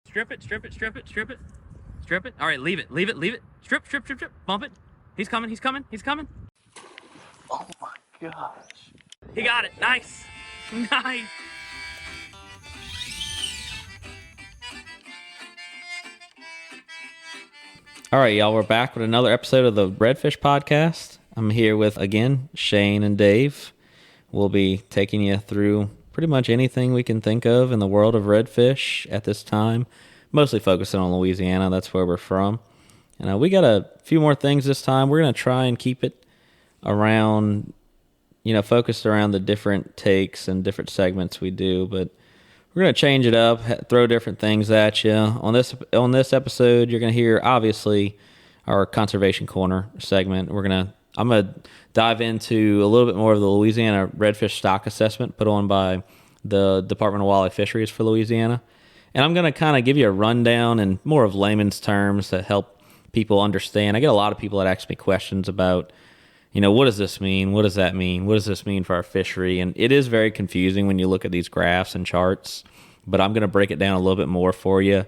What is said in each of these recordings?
Strip it. Strip it. All right, leave it. Strip. Bump it. He's coming. Oh my gosh. He got it. Nice. All right, y'all, we're back with another episode of the Redfish Podcast. I'm here with, again, Shane and Dave. We'll be taking you through pretty much anything we can think of in the world of redfish at this time, mostly focusing on Louisiana. That's where we're from. And we got a few more things this time. We're going to try and keep it around, focused around the different takes and different segments we do, but we're going to change it up, throw different things at you. On this episode, you're going to hear, obviously, our Conservation Corner segment. I'm going to dive into a little bit more of the Louisiana redfish stock assessment put on by the Department of Wildlife Fisheries for Louisiana. And I'm going to kind of give you a rundown in more of layman's terms to help people understand. I get a lot of people that ask me questions about, what does this mean? What does that mean? What does this mean for our fishery? And it is very confusing when you look at these graphs and charts, but I'm going to break it down a little bit more for you,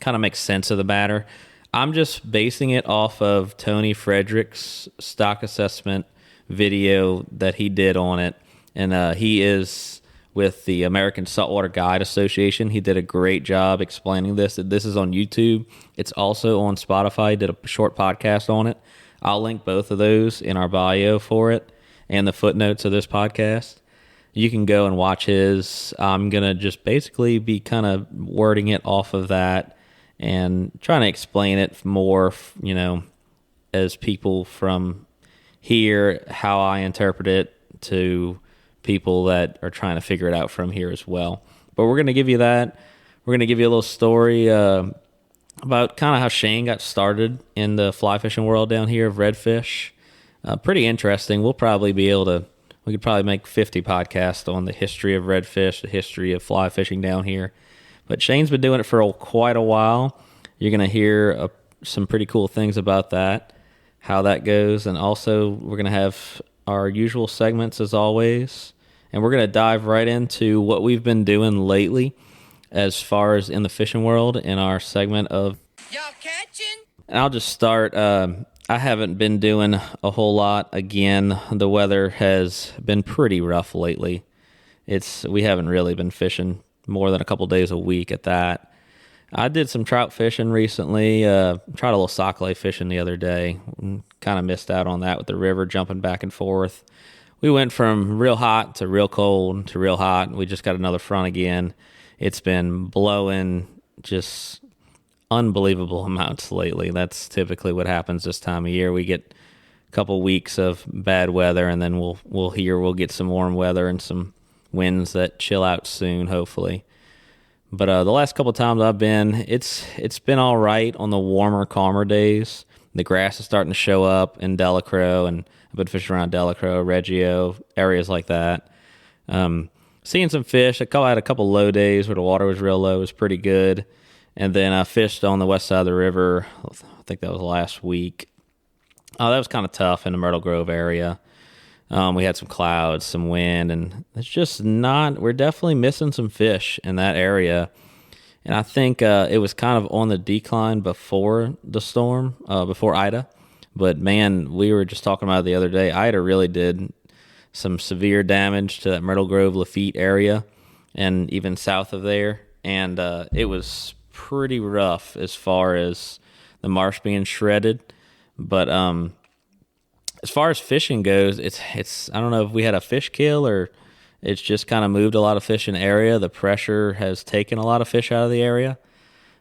kind of make sense of the matter. I'm just basing it off of Tony Frederick's stock assessment video that he did on it. And he is with the American Saltwater Guide Association. He did a great job explaining this. This is on YouTube. It's also on Spotify. He did a short podcast on it. I'll link both of those in our bio for it and the footnotes of this podcast. You can go and watch his. I'm going to just basically be kind of wording it off of that and trying to explain it more, as people from here, how I interpret it to people that are trying to figure it out from here as well. But we're going to give you that. We're going to give you a little story about kind of how Shane got started in the fly fishing world down here of redfish. Pretty interesting. We could probably make 50 podcasts on the history of redfish, the history of fly fishing down here. But Shane's been doing it for quite a while. You're going to hear some pretty cool things about that, how that goes. And also we're going to have our usual segments as always. And we're going to dive right into what we've been doing lately as far as in the fishing world in our segment of Y'all Catching. And I'll just start. I haven't been doing a whole lot. Again, the weather has been pretty rough lately. We haven't really been fishing more than a couple days a week at that. I did some trout fishing recently. Tried a little sockeye fishing the other day. Kind of missed out on that with the river jumping back and forth. We went from real hot to real cold to real hot. And we just got another front again. It's been blowing just unbelievable amounts lately. That's typically what happens this time of year. We get a couple weeks of bad weather, and then we'll get some warm weather and some winds that chill out soon, hopefully. But the last couple times I've been, it's been all right on the warmer, calmer days. The grass is starting to show up in Delacroix, and I've been fishing around Delacroix, Reggio, areas like that. Seeing some fish. I had a couple low days where the water was real low. It was pretty good. And then I fished on the west side of the river. I think that was last week. That was kind of tough in the Myrtle Grove area. We had some clouds, some wind, and it's just we're definitely missing some fish in that area. And I think it was kind of on the decline before the storm, before Ida. But man, we were just talking about it the other day. Ida really did some severe damage to that Myrtle Grove, Lafitte area, and even south of there. And it was pretty rough as far as the marsh being shredded. But as far as fishing goes, it's I don't know if we had a fish kill or it's just kind of moved a lot of fish in the area. The pressure has taken a lot of fish out of the area.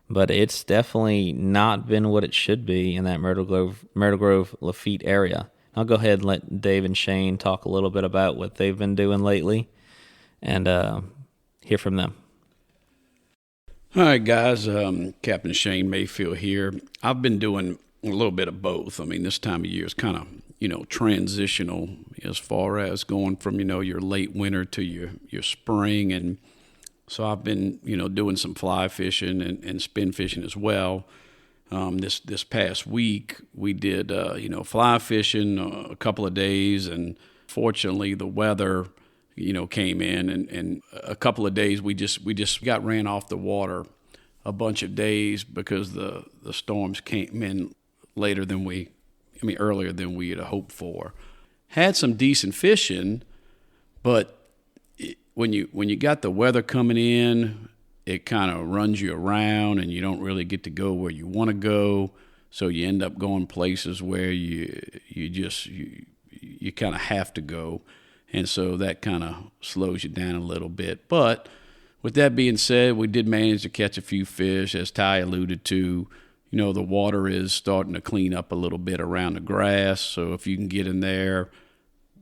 But it's definitely not been what it should be in that Myrtle Grove, Lafitte area. I'll go ahead and let Dave and Shane talk a little bit about what they've been doing lately and hear from them. All right, guys. Captain Shane Mayfield here. I've been doing a little bit of both. I mean, this time of year is kind of, transitional as far as going from, your late winter to your spring. And so I've been, doing some fly fishing and spin fishing as well. This past week, we did, fly fishing a couple of days, and fortunately the weather, came in, and a couple of days we just got ran off the water a bunch of days because the storms came in earlier than we had hoped for. Had some decent fishing, but when you got the weather coming in, it kind of runs you around and you don't really get to go where you want to go. So you end up going places where you kind of have to go. And so that kind of slows you down a little bit. But with that being said, we did manage to catch a few fish, as Ty alluded to. The water is starting to clean up a little bit around the grass. So if you can get in there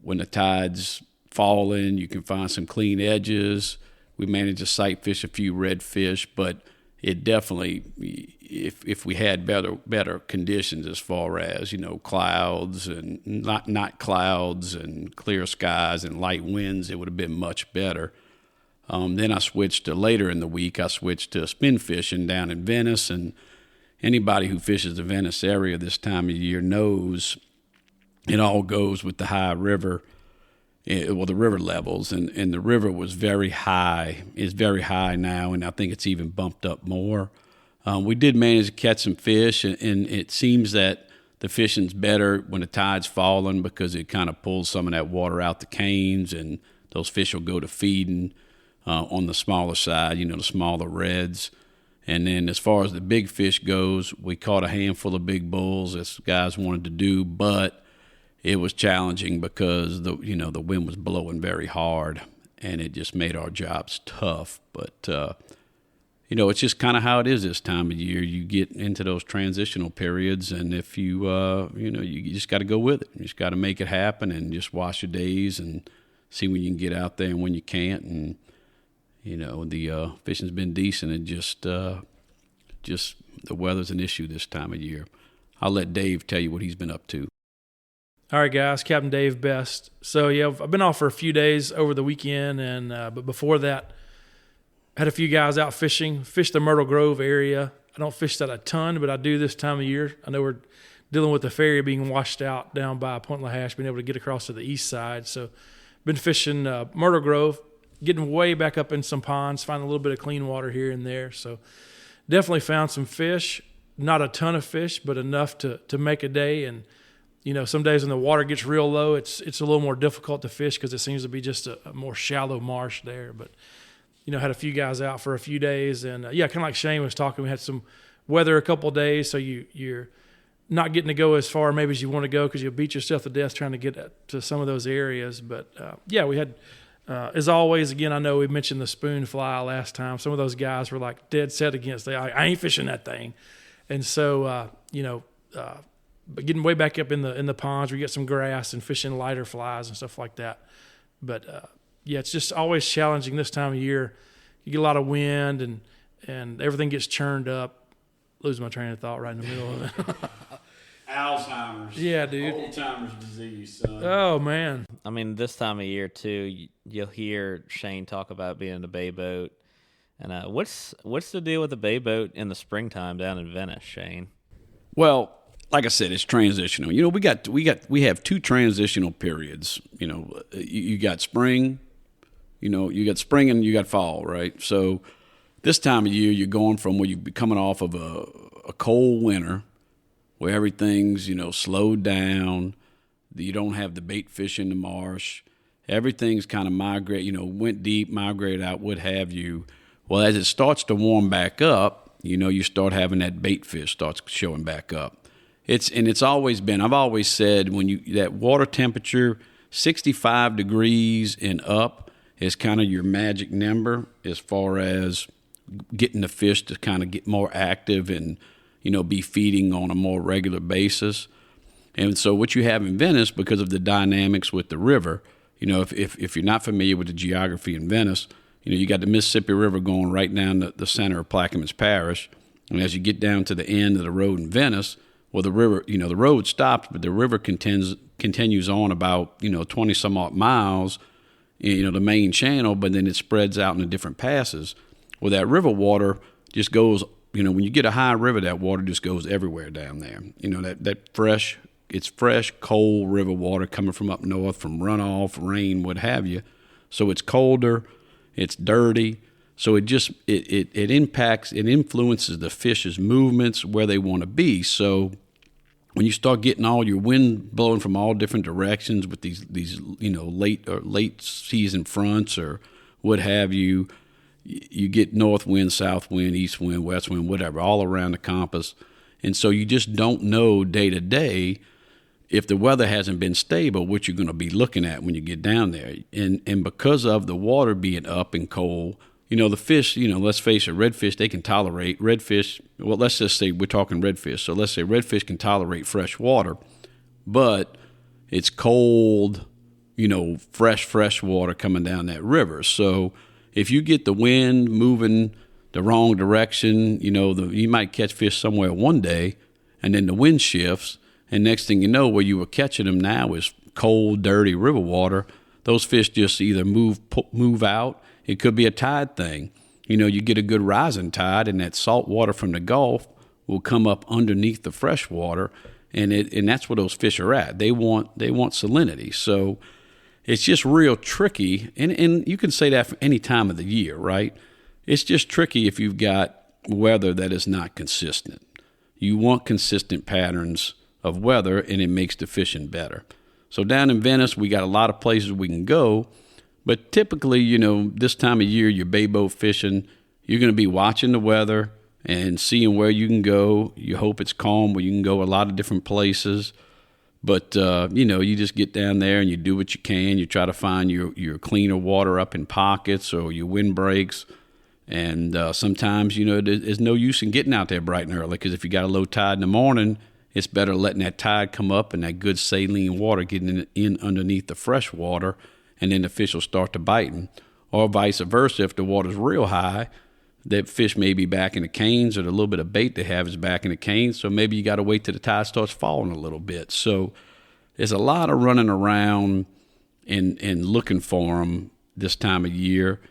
when the tide's falling, you can find some clean edges. We managed to sight fish a few redfish, but it definitely, if we had better conditions as far as clouds and not clouds and clear skies and light winds, it would have been much better. Then I switched to later in the week. I switched to spin fishing down in Venice, and anybody who fishes the Venice area this time of year knows it all goes with the high river. The river levels, and the river was very high. It's very high now, and I think it's even bumped up more. We did manage to catch some fish, and it seems that the fishing's better when the tide's falling because it kind of pulls some of that water out the canes, and those fish will go to feeding on the smaller side, the smaller reds. And then as far as the big fish goes, we caught a handful of big bulls, as guys wanted to do, but it was challenging because the wind was blowing very hard, and it just made our jobs tough. But it's just kind of how it is this time of year. You get into those transitional periods, and if you just got to go with it. You just got to make it happen, and just watch your days and see when you can get out there and when you can't. And the fishing's been decent, and just the weather's an issue this time of year. I'll let Dave tell you what he's been up to. All right, guys, Captain Dave Best. So, I've been off for a few days over the weekend, and but before that, had a few guys out fishing, fished the Myrtle Grove area. I don't fish that a ton, but I do this time of year. I know we're dealing with the ferry being washed out down by Point LaHash, being able to get across to the east side. So, been fishing Myrtle Grove, getting way back up in some ponds, finding a little bit of clean water here and there. So, definitely found some fish. Not a ton of fish, but enough to make a day. And some days when the water gets real low, it's a little more difficult to fish because it seems to be just a more shallow marsh there. But, had a few guys out for a few days. And, kind of like Shane was talking, we had some weather a couple of days, so you're not getting to go as far maybe as you want to go because you'll beat yourself to death trying to get to some of those areas. But, we had, as always, again, I know we mentioned the spoon fly last time. Some of those guys were like dead set against it. I ain't fishing that thing. And so, but getting way back up in the ponds, we get some grass and fishing lighter flies and stuff like that. But it's just always challenging this time of year. You get a lot of wind and everything gets churned up. Lose my train of thought right in the middle of it. Alzheimer's. Yeah, dude. Alzheimer's disease, son. Oh man. I mean, this time of year too, you'll hear Shane talk about being in a bay boat. And what's the deal with the bay boat in the springtime down in Venice, Shane? Well, like I said, it's transitional. We have two transitional periods. You got spring, you got spring and you got fall, right? So this time of year, you're going from where you're coming off of a cold winter where everything's, slowed down. You don't have the bait fish in the marsh. Everything's kind of went deep, migrated out, what have you. Well, as it starts to warm back up, you start having that bait fish starts showing back up. It's always been, I've always said, that water temperature, 65 degrees and up is kind of your magic number as far as getting the fish to kind of get more active and, be feeding on a more regular basis. And so what you have in Venice, because of the dynamics with the river, if you're not familiar with the geography in Venice, you got the Mississippi River going right down the center of Plaquemines Parish. And as you get down to the end of the road in Venice, well, the river, the road stops, but the river continues on about, 20 some odd miles, the main channel, but then it spreads out into different passes. Well, that river water just goes, when you get a high river, that water just goes everywhere down there. It's fresh, cold river water coming from up north, from runoff, rain, what have you. So it's colder, it's dirty. So it impacts, it influences the fish's movements, where they want to be. So when you start getting all your wind blowing from all different directions with these late season fronts or what have you, you get north wind, south wind, east wind, west wind, whatever, all around the compass. And so you just don't know day to day, if the weather hasn't been stable, what you're going to be looking at when you get down there. And because of the water being up and cold, the fish, let's face it, redfish, they can tolerate redfish. Well, let's just say we're talking redfish. So let's say redfish can tolerate fresh water, but it's cold, fresh water coming down that river. So if you get the wind moving the wrong direction, you might catch fish somewhere one day, and then the wind shifts, and next thing you know, where you were catching them now is cold, dirty river water. Those fish just either move out. It could be a tide thing. You get a good rising tide, and that salt water from the Gulf will come up underneath the fresh water, and that's where those fish are at. They want salinity. So it's just real tricky, and you can say that for any time of the year, right? It's just tricky if you've got weather that is not consistent. You want consistent patterns of weather, and it makes the fishing better. So down in Venice, we got a lot of places we can go. But typically, this time of year, you're bay boat fishing, you're going to be watching the weather and seeing where you can go. You hope it's calm where you can go a lot of different places. But, you just get down there and you do what you can. You try to find your cleaner water up in pockets or your windbreaks. And sometimes, there's no use in getting out there bright and early, because if you got a low tide in the morning, it's better letting that tide come up and that good saline water getting in underneath the fresh water, and then the fish will start to biting. Or vice versa, if the water's real high, that fish may be back in the canes, or the little bit of bait they have is back in the canes, so maybe you got to wait till the tide starts falling a little bit. So there's a lot of running around and looking for them this time of year,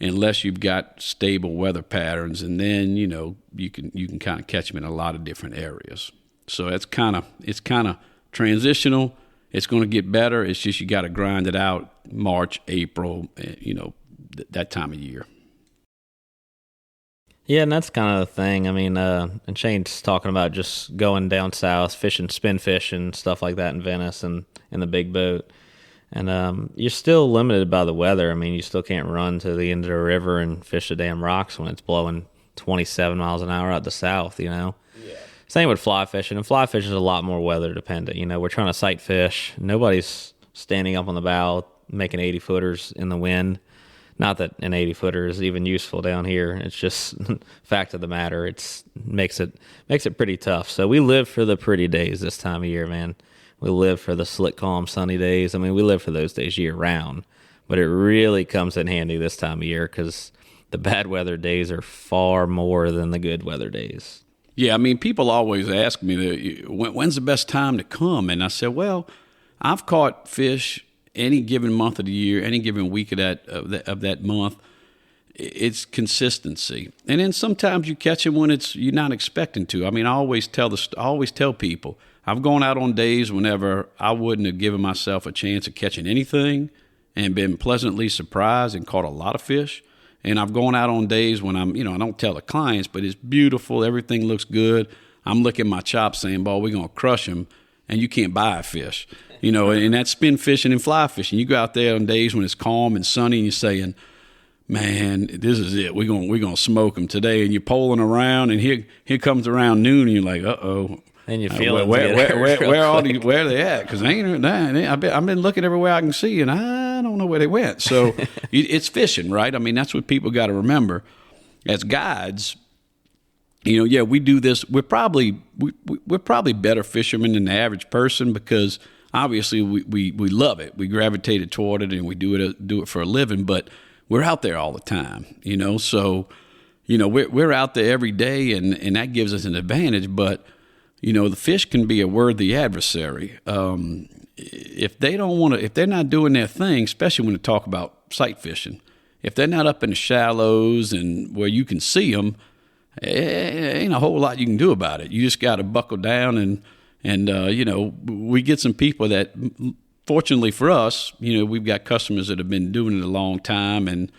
unless you've got stable weather patterns, and then you can kind of catch them in a lot of different areas. So it's kind of transitional. It's going to get better. It's just you got to grind it out March, April, that time of year. Yeah, and that's kind of the thing. I mean, and Shane's talking about just going down south, fishing, spin fishing, stuff like that in Venice and in the big boat. And you're still limited by the weather. I mean, you still can't run to the end of the river and fish the damn rocks when it's blowing 27 miles an hour out the south, Yeah. Same with fly fishing, and fly fishing is a lot more weather dependent. We're trying to sight fish. Nobody's standing up on the bow making 80-footers in the wind. Not that an 80-footer is even useful down here. It's just fact of the matter. It makes it pretty tough. So we live for the pretty days this time of year, man. We live for the slick, calm, sunny days. I mean, we live for those days year round. But it really comes in handy this time of year, because the bad weather days are far more than the good weather days. Yeah, I mean, people always ask me, when's the best time to come? And I said, well, I've caught fish any given month of the year, any given week of that month. It's consistency. And then sometimes you catch them when you're not expecting to. I mean, I always tell people, I've gone out on days whenever I wouldn't have given myself a chance of catching anything, and been pleasantly surprised and caught a lot of fish. And I've gone out on days when I don't tell the clients, but it's beautiful. Everything looks good. I'm licking my chops saying, boy, we're going to crush them. And you can't buy a fish, and that's spin fishing and fly fishing. You go out there on days when it's calm and sunny, and you're saying, man, this is it. We're gonna smoke them today. And you're poling around, and here comes around noon, and you're like, uh-oh. And you feel where are they at? Because I've been looking everywhere I can see, and I don't know where they went. So it's fishing, right? I mean, that's what people got to remember as guides. We do this. We're probably better fishermen than the average person, because obviously we love it. We gravitated toward it, and we do it for a living. But we're out there all the time, So we're out there every day, and that gives us an advantage. But the fish can be a worthy adversary. If they're not doing their thing, especially when they talk about sight fishing, if they're not up in the shallows and where you can see them, ain't a whole lot you can do about it. You just got to buckle down, and we get some people that, fortunately for us, we've got customers that have been doing it a long time, and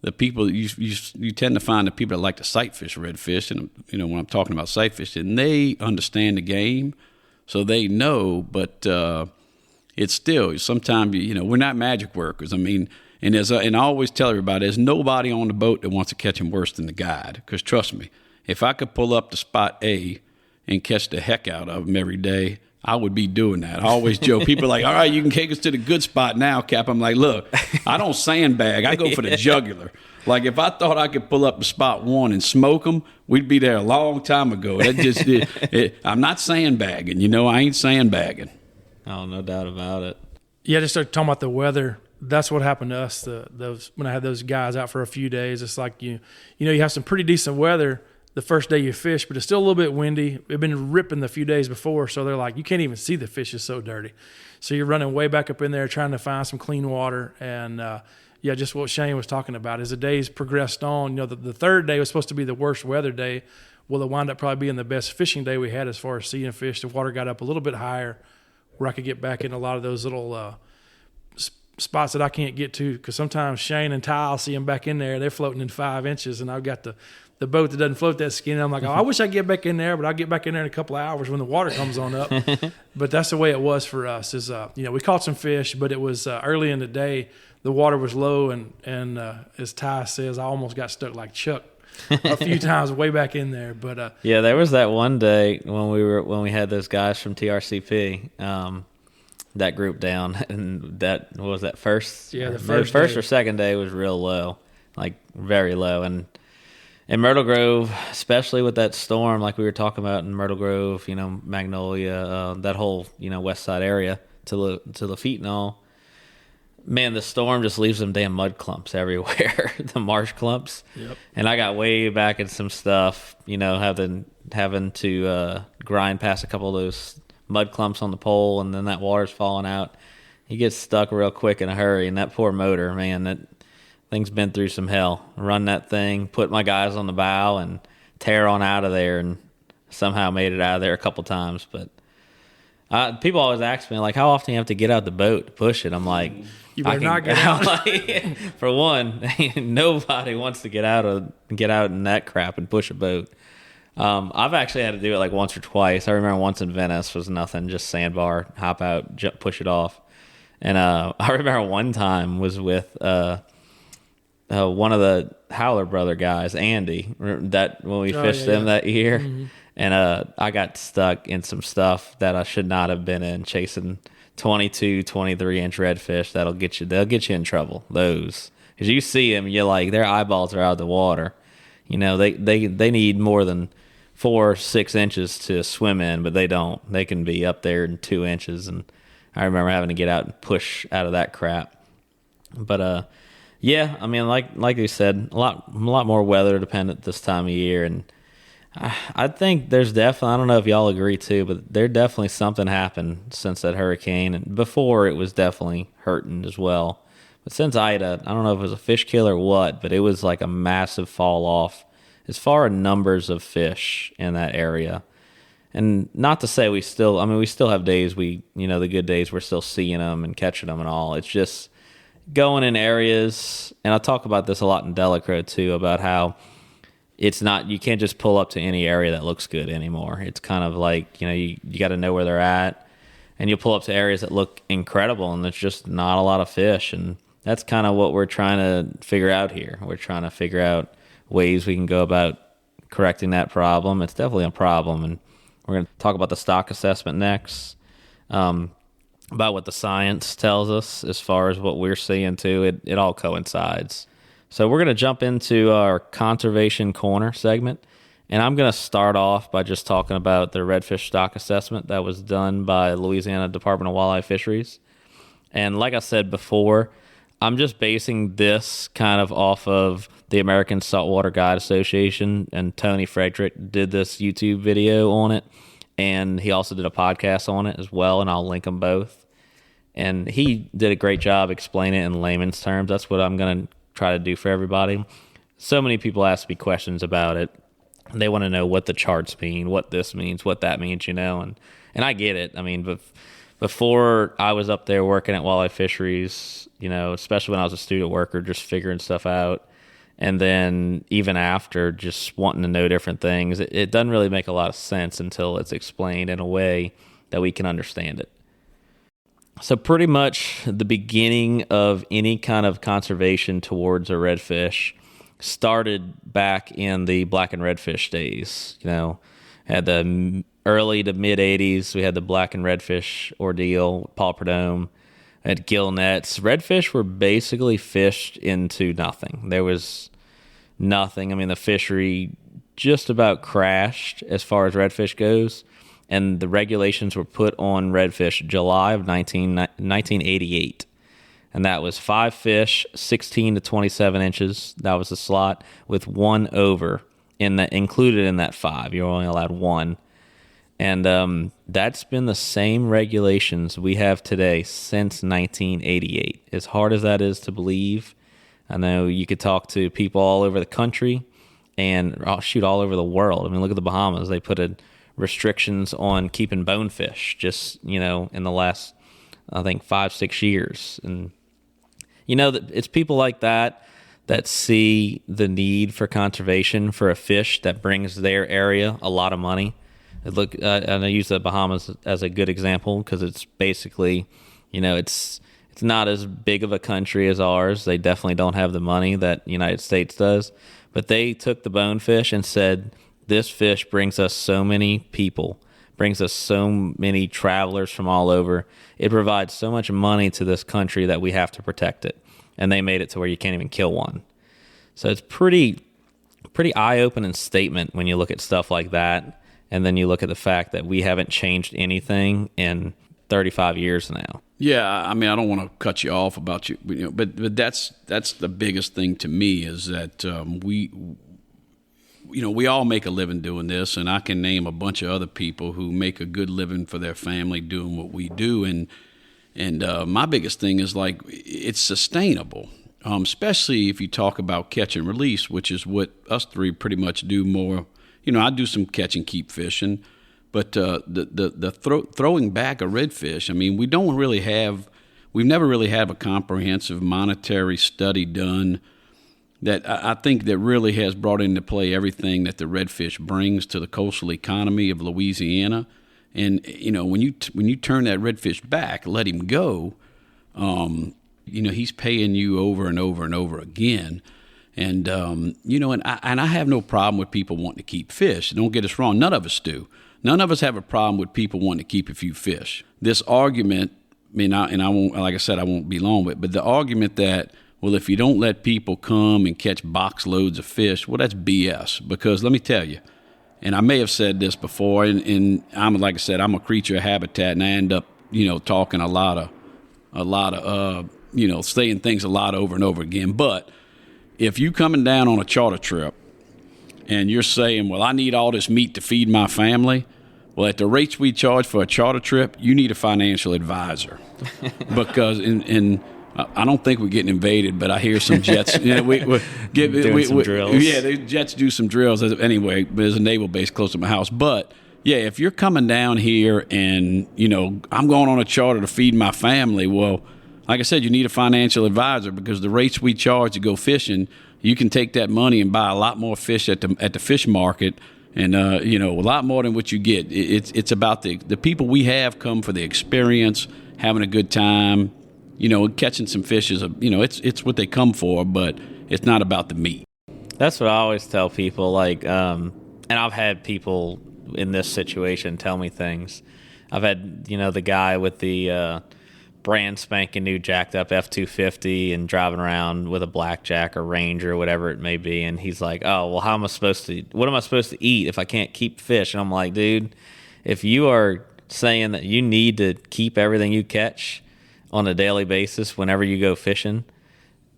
the people you tend to find the people that like to sight fish redfish, and when I'm talking about sight fishing, they understand the game, so they know. But it's still sometimes we're not magic workers. I mean, and I always tell everybody, there's nobody on the boat that wants to catch them worse than the guide. Because trust me, if I could pull up to spot A and catch the heck out of them every day, I would be doing that. I always joke. People are like, all right, you can take us to the good spot now, Cap. I'm like, look, I don't sandbag. I go for the jugular. Like, if I thought I could pull up to spot 1 and smoke them, we'd be there a long time ago. That just I'm not sandbagging. I ain't sandbagging. Oh, no doubt about it. Yeah, just start talking about the weather. That's what happened to us. When I had those guys out for a few days, it's like you have some pretty decent weather the first day you fish, but it's still a little bit windy. It'd been ripping the few days before, so they're like, you can't even see the fish, is so dirty. So you're running way back up in there trying to find some clean water. And just what Shane was talking about, as the days progressed on, the third day was supposed to be the worst weather day. Well, it wound up probably being the best fishing day we had as far as seeing fish. The water got up a little bit higher where I could get back in a lot of those little spots that I can't get to, because sometimes Shane and Ty, I'll see them back in there. They're floating in 5 inches, and I've got the boat that doesn't float that skinny. I'm like, I wish I could get back in there, but I'll get back in there in a couple of hours when the water comes on up. But that's the way it was for us. Is we caught some fish, but it was early in the day. The water was low, and as Ty says, I almost got stuck like Chuck a few times way back in there. But there was that one day when we had those guys from TRCP. That group down, and that was that first. Yeah, the first or second day was real low, like very low, and in Myrtle Grove, especially with that storm, like we were talking about in Myrtle Grove, Magnolia, that whole west side area to Lafitte and all. Man, the storm just leaves them damn mud clumps everywhere, the marsh clumps. Yep. And I got way back in some stuff, having to grind past a couple of those mud clumps on the pole, and then that water's falling out. He gets stuck real quick in a hurry, and that poor motor, man, that thing's been through some hell. Run that thing, put my guys on the bow, and tear on out of there, and somehow made it out of there a couple times. But people always ask me, like, how often you have to get out the boat to push it? I'm like, you better not get out. For one, nobody wants to get out in that crap and push a boat. I've actually had to do it like once or twice. I remember once in Venice was nothing, just sandbar, hop out, push it off. And I remember one time was with one of the Howler brother guys, Andy, that when we fished them that year. Mm-hmm. And I got stuck in some stuff that I should not have been in, chasing 22, 23-inch redfish. They'll get you in trouble, those. Because you see them, you're like, their eyeballs are out of the water. They need more than 4 or 6 inches to swim in, but they don't. They can be up there in 2 inches, and I remember having to get out and push out of that crap. But I mean, like you said, a lot more weather dependent this time of year, and I think there's definitely, I don't know if y'all agree too, but there definitely something happened since that hurricane, and before it was definitely hurting as well. But since Ida, I don't know if it was a fish kill or what, but it was like a massive fall off as far as numbers of fish in that area. And not to say we still have days the good days we're still seeing them and catching them and all. It's just going in areas, and I talk about this a lot in Delacroix too, about how it's not, you can't just pull up to any area that looks good anymore. It's kind of like, you got to know where they're at, and you'll pull up to areas that look incredible, and there's just not a lot of fish. And that's kind of what we're trying to figure out here. We're trying to figure out ways we can go about correcting that problem. It's definitely a problem, and we're going to talk about the stock assessment next, about what the science tells us as far as what we're seeing too. It all coincides. So we're going to jump into our Conservation Corner segment, and I'm going to start off by just talking about the redfish stock assessment that was done by Louisiana Department of Wildlife Fisheries. And like I said before, I'm just basing this kind of off of the American Saltwater Guide Association, and Tony Frederick did this YouTube video on it, and he also did a podcast on it as well, and I'll link them both. And he did a great job explaining it in layman's terms. That's what I'm going to try to do for everybody. So many people ask me questions about it. They want to know what the charts mean, what this means, what that means, and I get it. I mean, before I was up there working at Wildlife Fisheries, especially when I was a student worker, just figuring stuff out, And then even after, just wanting to know different things, it doesn't really make a lot of sense until it's explained in a way that we can understand it. So pretty much the beginning of any kind of conservation towards a redfish started back in the black and redfish days. Had the early to mid 80s, we had the black and redfish ordeal, Paul Prudhomme, had gill nets. Redfish were basically fished into nothing. There was nothing. I mean, the fishery just about crashed as far as redfish goes, and the regulations were put on redfish July of 1988. And that was 5 fish, 16 to 27 inches. That was the slot, with 1 over included in that 5. You're only allowed 1. And that's been the same regulations we have today since 1988. As hard as that is to believe, I know you could talk to people all over the country and all over the world. I mean, look at the Bahamas. They put restrictions on keeping bonefish just, in the last, I think, 5-6 years. And, it's people like that see the need for conservation for a fish that brings their area a lot of money. And I use the Bahamas as a good example because it's basically, it's not as big of a country as ours. They definitely don't have the money that the United States does. But they took the bonefish and said, this fish brings us so many people, brings us so many travelers from all over. It provides so much money to this country that we have to protect it. And they made it to where you can't even kill one. So it's pretty eye-opening statement when you look at stuff like that. And then you look at the fact that we haven't changed anything in 35 years now. Yeah, I mean, I don't want to cut you off about but that's the biggest thing to me is that we all make a living doing this, and I can name a bunch of other people who make a good living for their family doing what we do, and my biggest thing is like it's sustainable, especially if you talk about catch and release, which is what us three pretty much do more. I do some catch and keep fishing, but the throwing back a redfish, I mean, we've never really had a comprehensive monetary study done that I think that really has brought into play everything that the redfish brings to the coastal economy of Louisiana. And, when you turn that redfish back, let him go, he's paying you over and over and over again. And, and I have no problem with people wanting to keep fish. Don't get us wrong. None of us do. None of us have a problem with people wanting to keep a few fish. This argument, I won't, like I said, I won't be long with it, but the argument that, well, if you don't let people come and catch box loads of fish, well, that's BS. Because let me tell you, and I may have said this before, and I'm, like I said, I'm a creature of habitat, and I end up, talking a lot of, saying things a lot over and over again. But if you coming down on a charter trip and you're saying, well, I need all this meat to feed my family, well, at the rates we charge for a charter trip, you need a financial advisor. Because I don't think we're getting invaded, but I hear some jets. Doing some drills. Yeah, the jets do some drills. Anyway, there's a naval base close to my house. But, yeah, if you're coming down here and, I'm going on a charter to feed my family, well, like I said, you need a financial advisor because the rates we charge to go fishing, you can take that money and buy a lot more fish at the fish market, and a lot more than what you get. It's about the people we have come for the experience, having a good time, catching some fish is it's what they come for, but it's not about the meat. That's what I always tell people. Like, and I've had people in this situation tell me things. I've had the guy with the brand spanking new jacked up F-250 and driving around with a blackjack or Ranger or whatever it may be, and he's like, oh, well, what am I supposed to eat if I can't keep fish? And I'm like, dude, if you are saying that you need to keep everything you catch on a daily basis whenever you go fishing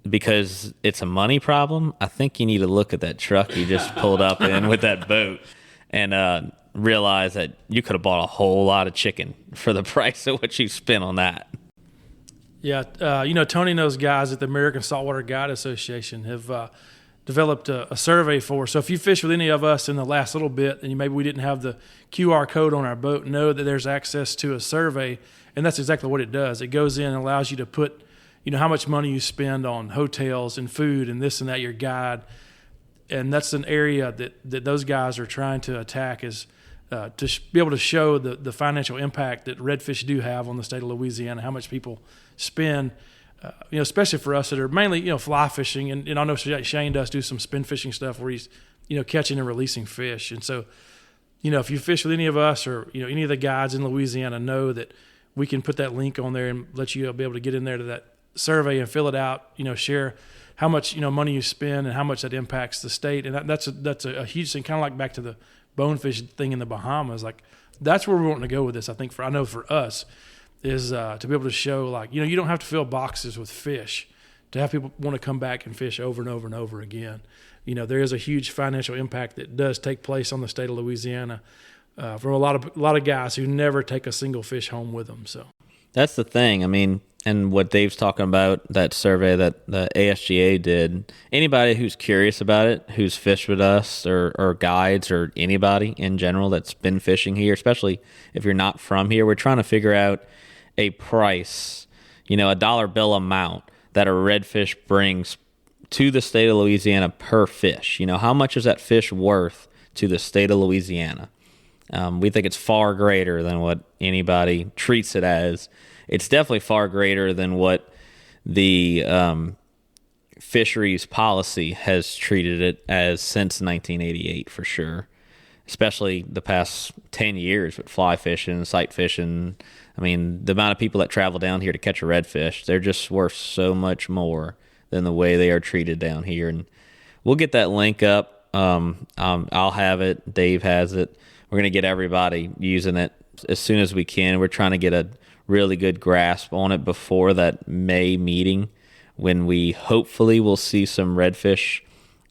because it's a money problem, I think you need to look at that truck you just pulled up in with that boat and realize that you could have bought a whole lot of chicken for the price of what you spent on that. Yeah, Tony and those guys at the American Saltwater Guide Association have developed a survey for us. So if you fish with any of us in the last little bit and maybe we didn't have the QR code on our boat, know that there's access to a survey, and that's exactly what it does. It goes in and allows you to put how much money you spend on hotels and food and this and that, your guide. And that's an area that those guys are trying to attack, is to be able to show the financial impact that redfish do have on the state of Louisiana, how much people spend, especially for us that are mainly, fly fishing. And I know Shane does do some spin fishing stuff where he's, catching and releasing fish. And so, if you fish with any of us or, any of the guides in Louisiana, know that we can put that link on there and let you be able to get in there to that survey and fill it out, share how much, money you spend and how much that impacts the state. And that's a huge thing, kind of like back to the bonefish thing in the Bahamas. Like, that's where we're wanting to go with this. I think for us is to be able to show, like, you don't have to fill boxes with fish to have people want to come back and fish over and over and over again. There is a huge financial impact that does take place on the state of Louisiana for a lot of guys who never take a single fish home with them. So that's the thing. I mean, and what Dave's talking about, that survey that the ASGA did, anybody who's curious about it, who's fished with us or guides or anybody in general that's been fishing here, especially if you're not from here, we're trying to figure out a price, a dollar bill amount that a redfish brings to the state of Louisiana per fish. How much is that fish worth to the state of Louisiana? We think it's far greater than what anybody treats it as. It's definitely far greater than what the fisheries policy has treated it as since 1988, for sure. Especially the past 10 years with fly fishing, sight fishing. I mean, the amount of people that travel down here to catch a redfish, they're just worth so much more than the way they are treated down here. And we'll get that link up. I'll have it. Dave has it. We're going to get everybody using it as soon as we can. We're trying to get a really good grasp on it before that May meeting, when we hopefully will see some redfish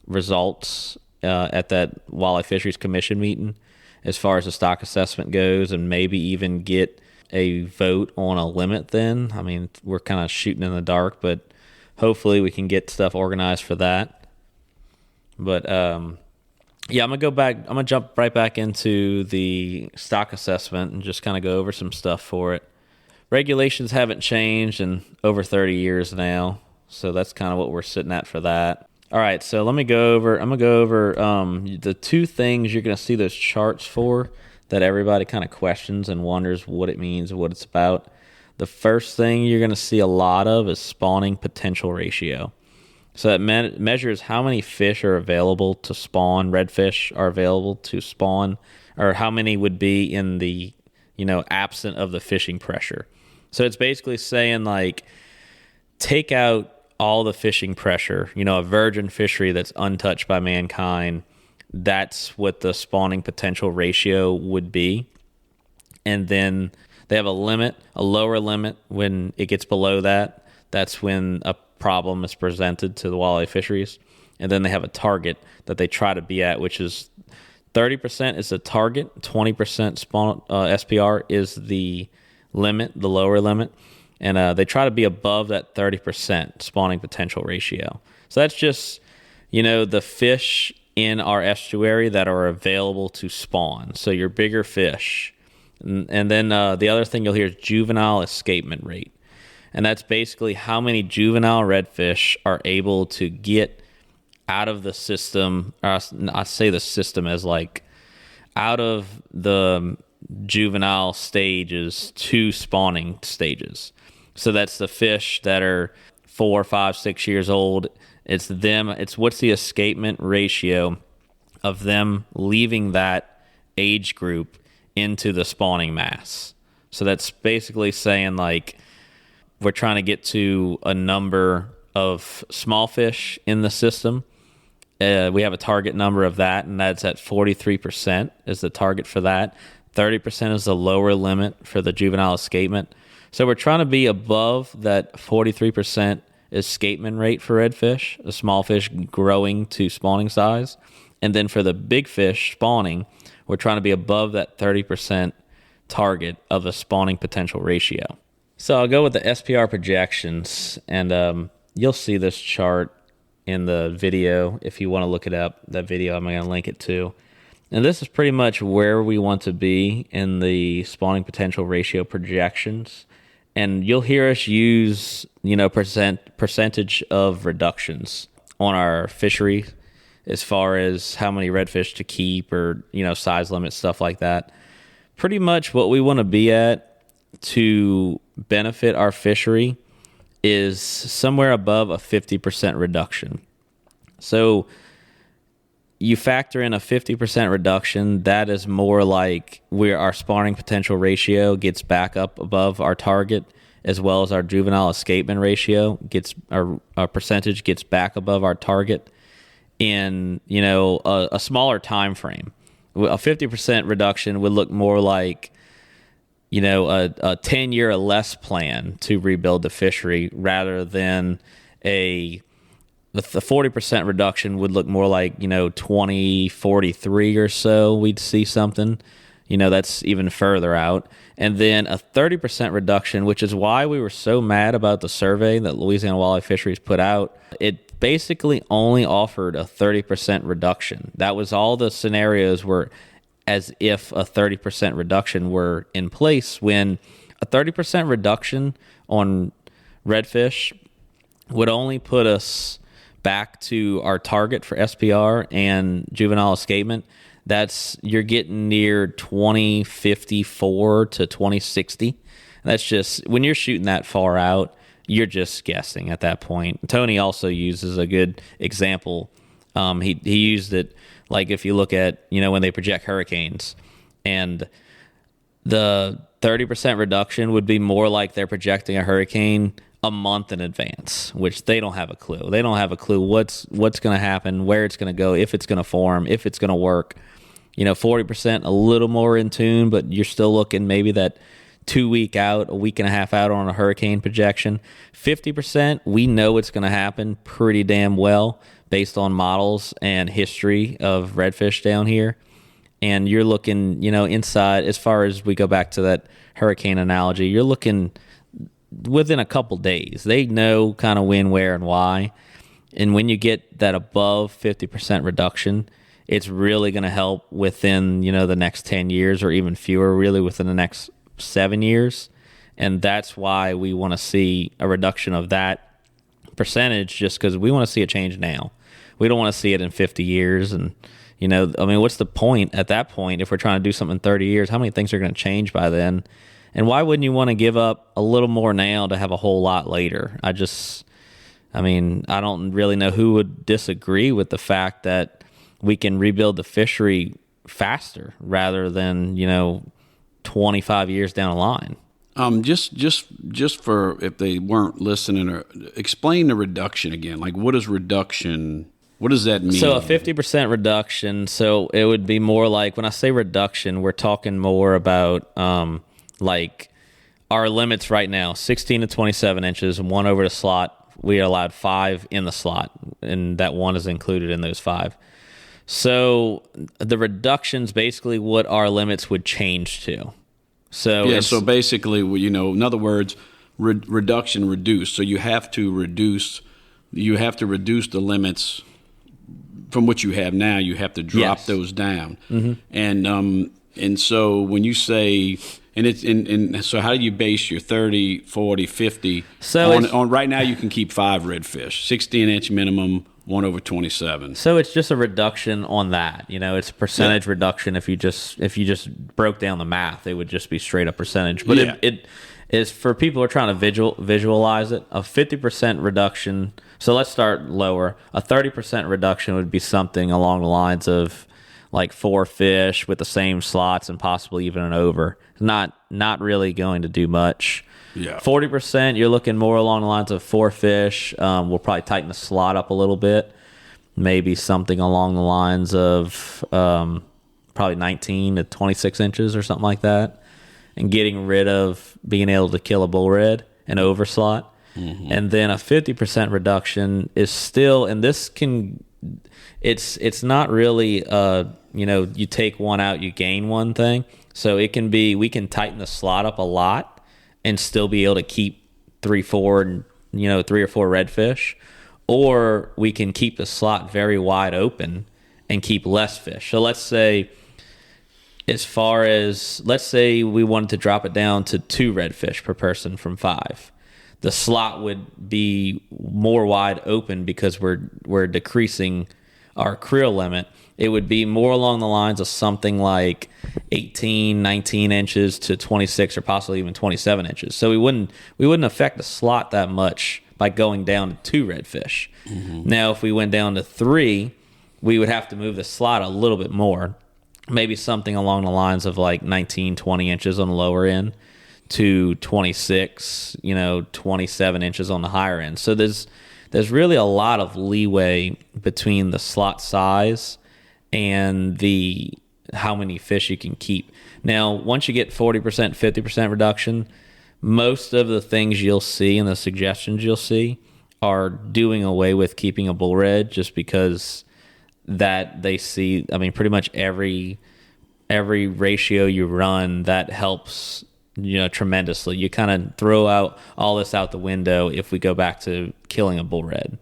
results at that Walleye Fisheries Commission meeting as far as the stock assessment goes, and maybe even get a vote on a limit then. I mean, we're kind of shooting in the dark, but hopefully we can get stuff organized for that. But I'm gonna jump right back into the stock assessment and just kind of go over some stuff for it. Regulations haven't changed in over 30 years now, so that's kind of what we're sitting at for that. All right, so I'm gonna go over the two things you're gonna see those charts for that everybody kind of questions and wonders what it means and what it's about. The first thing you're gonna see a lot of is spawning potential ratio. So that measures how many fish are available to spawn, redfish are available to spawn, or how many would be in the, absent of the fishing pressure. So it's basically saying, like, take out all the fishing pressure, a virgin fishery that's untouched by mankind. That's what the spawning potential ratio would be. And then they have a limit, a lower limit. When it gets below that, that's when a problem is presented to the walleye fisheries. And then they have a target that they try to be at, which is 30% is the target, 20% spawn SPR is the limit, the lower limit. And they try to be above that 30% spawning potential ratio. So that's just, the fish in our estuary that are available to spawn. So your bigger fish. And then the other thing you'll hear is juvenile escapement rate. And that's basically how many juvenile redfish are able to get out of the system. I say the system as like out of the juvenile stages to spawning stages. So that's the fish that are 4, 5, 6 years old. It's them. It's what's the escapement ratio of them leaving that age group into the spawning mass. So that's basically saying, like, we're trying to get to a number of small fish in the system. We have a target number of that, and that's at 43% is the target for that. 30% is the lower limit for the juvenile escapement. So we're trying to be above that 43% escapement rate for redfish, the small fish growing to spawning size. And then for the big fish spawning, we're trying to be above that 30% target of the spawning potential ratio. So I'll go with the SPR projections, and you'll see this chart in the video if you want to look it up. That video I'm going to link it to. And this is pretty much where we want to be in the spawning potential ratio projections and you'll hear us use, percentage of reductions on our fishery as far as how many redfish to keep or, size limits, stuff like that. Pretty much what we want to be at to benefit our fishery is somewhere above a 50% reduction. So you factor in a 50% reduction, that is more like where our spawning potential ratio gets back up above our target, as well as our juvenile escapement ratio gets our percentage gets back above our target in a smaller time frame. A 50% reduction would look more like a 10-year or less plan to rebuild the fishery, rather than the 40% reduction would look more like 2043 or so. We'd see something that's even further out. And then a 30% reduction, which is why we were so mad about the survey that Louisiana Wildlife Fisheries put out. It basically only offered a 30% reduction. That was all the scenarios were as if a 30% reduction were in place, when a 30% reduction on redfish would only put us back to our target for SPR and juvenile escapement. You're getting near 2054 to 2060. That's just, when you're shooting that far out, you're just guessing at that point. Tony also uses a good example. He used it like if you look at, when they project hurricanes, and the 30% reduction would be more like they're projecting a hurricane a month in advance, which they don't have a clue. They don't have a clue what's going to happen, where it's going to go, if it's going to form, if it's going to work. 40% a little more in tune, but you're still looking maybe that 2 week out, a week and a half out on a hurricane projection. 50%, we know it's going to happen pretty damn well based on models and history of redfish down here. And you're looking, inside, as far as we go back to that hurricane analogy, you're looking within a couple days. They know kind of when, where, and why. And when you get that above 50% reduction, it's really going to help within, the next 10 years, or even fewer, really within the next 7 years. And that's why we want to see a reduction of that percentage, just because we want to see a change now. We don't want to see it in 50 years. And, what's the point at that point if we're trying to do something in 30 years? How many things are going to change by then? And why wouldn't you want to give up a little more now to have a whole lot later? I don't really know who would disagree with the fact that we can rebuild the fishery faster rather than, 25 years down the line. Just for if they weren't listening, or explain the reduction again. Like, what is reduction? What does that mean? So a 50% reduction. So it would be more like, when I say reduction, we're talking more about like our limits right now: 16 to 27 inches, 1 over the slot. We are allowed 5 in the slot, and that 1 is included in those 5. So the reduction's basically what our limits would change to. So so basically, in other words, reduction, reduce. So you have to reduce the limits from what you have now. You have to drop those down. Mm-hmm. And so when you say, so how do you base your 30, 40, 50 on right now? You can keep 5 redfish, 16-inch minimum, 1 over 27. So it's just a reduction on that. It's a percentage reduction. If you just broke down the math, it would just be straight up percentage. But it is, for people who are trying to visualize it, a 50% reduction. So let's start lower. A 30% reduction would be something along the lines of like 4 fish with the same slots and possibly even an over. Not really going to do much. Yeah. 40%, you're looking more along the lines of 4 fish. We'll probably tighten the slot up a little bit. Maybe something along the lines of probably 19 to 26 inches or something like that. And getting rid of being able to kill a bull red and over slot. Mm-hmm. And then a 50% reduction is still, and this can, it's not really, you take one out, you gain one thing. So it can be, we can tighten the slot up a lot and still be able to keep 3 or 4 redfish, or we can keep the slot very wide open and keep less fish. So let's say as far as, let's say we wanted to drop it down to 2 redfish per person from 5, the slot would be more wide open because we're decreasing our creel limit. It would be more along the lines of something like 18, 19 inches to 26 or possibly even 27 inches. So we wouldn't affect the slot that much by going down to 2 redfish. Mm-hmm. Now, if we went down to 3, we would have to move the slot a little bit more, maybe something along the lines of like 19, 20 inches on the lower end to 26, 27 inches on the higher end. So there's really a lot of leeway between the slot size and the how many fish you can keep. Now, once you get 40%, 50% reduction, most of the things you'll see and the suggestions you'll see are doing away with keeping a bull red, just because that they see, pretty much every ratio you run, that helps, tremendously. You kind of throw out all this out the window if we go back to killing a bull red.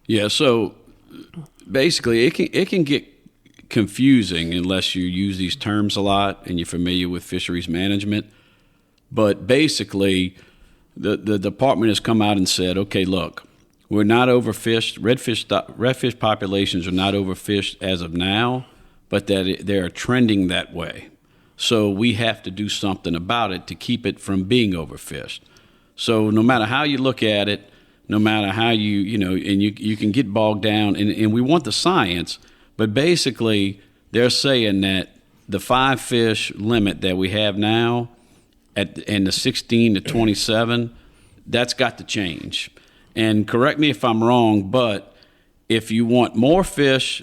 Yeah, so basically it can get confusing unless you use these terms a lot and you're familiar with fisheries management. But basically, the department has come out and said, okay, look, we're not overfished. Redfish populations are not overfished as of now, but that they are trending that way. So we have to do something about it to keep it from being overfished. So no matter how you look at it, no matter how and you can get bogged down, and we want the science, but basically they're saying that the 5 fish limit that we have now and the 16 to 27, that's got to change. And correct me if I'm wrong, but if you want more fish,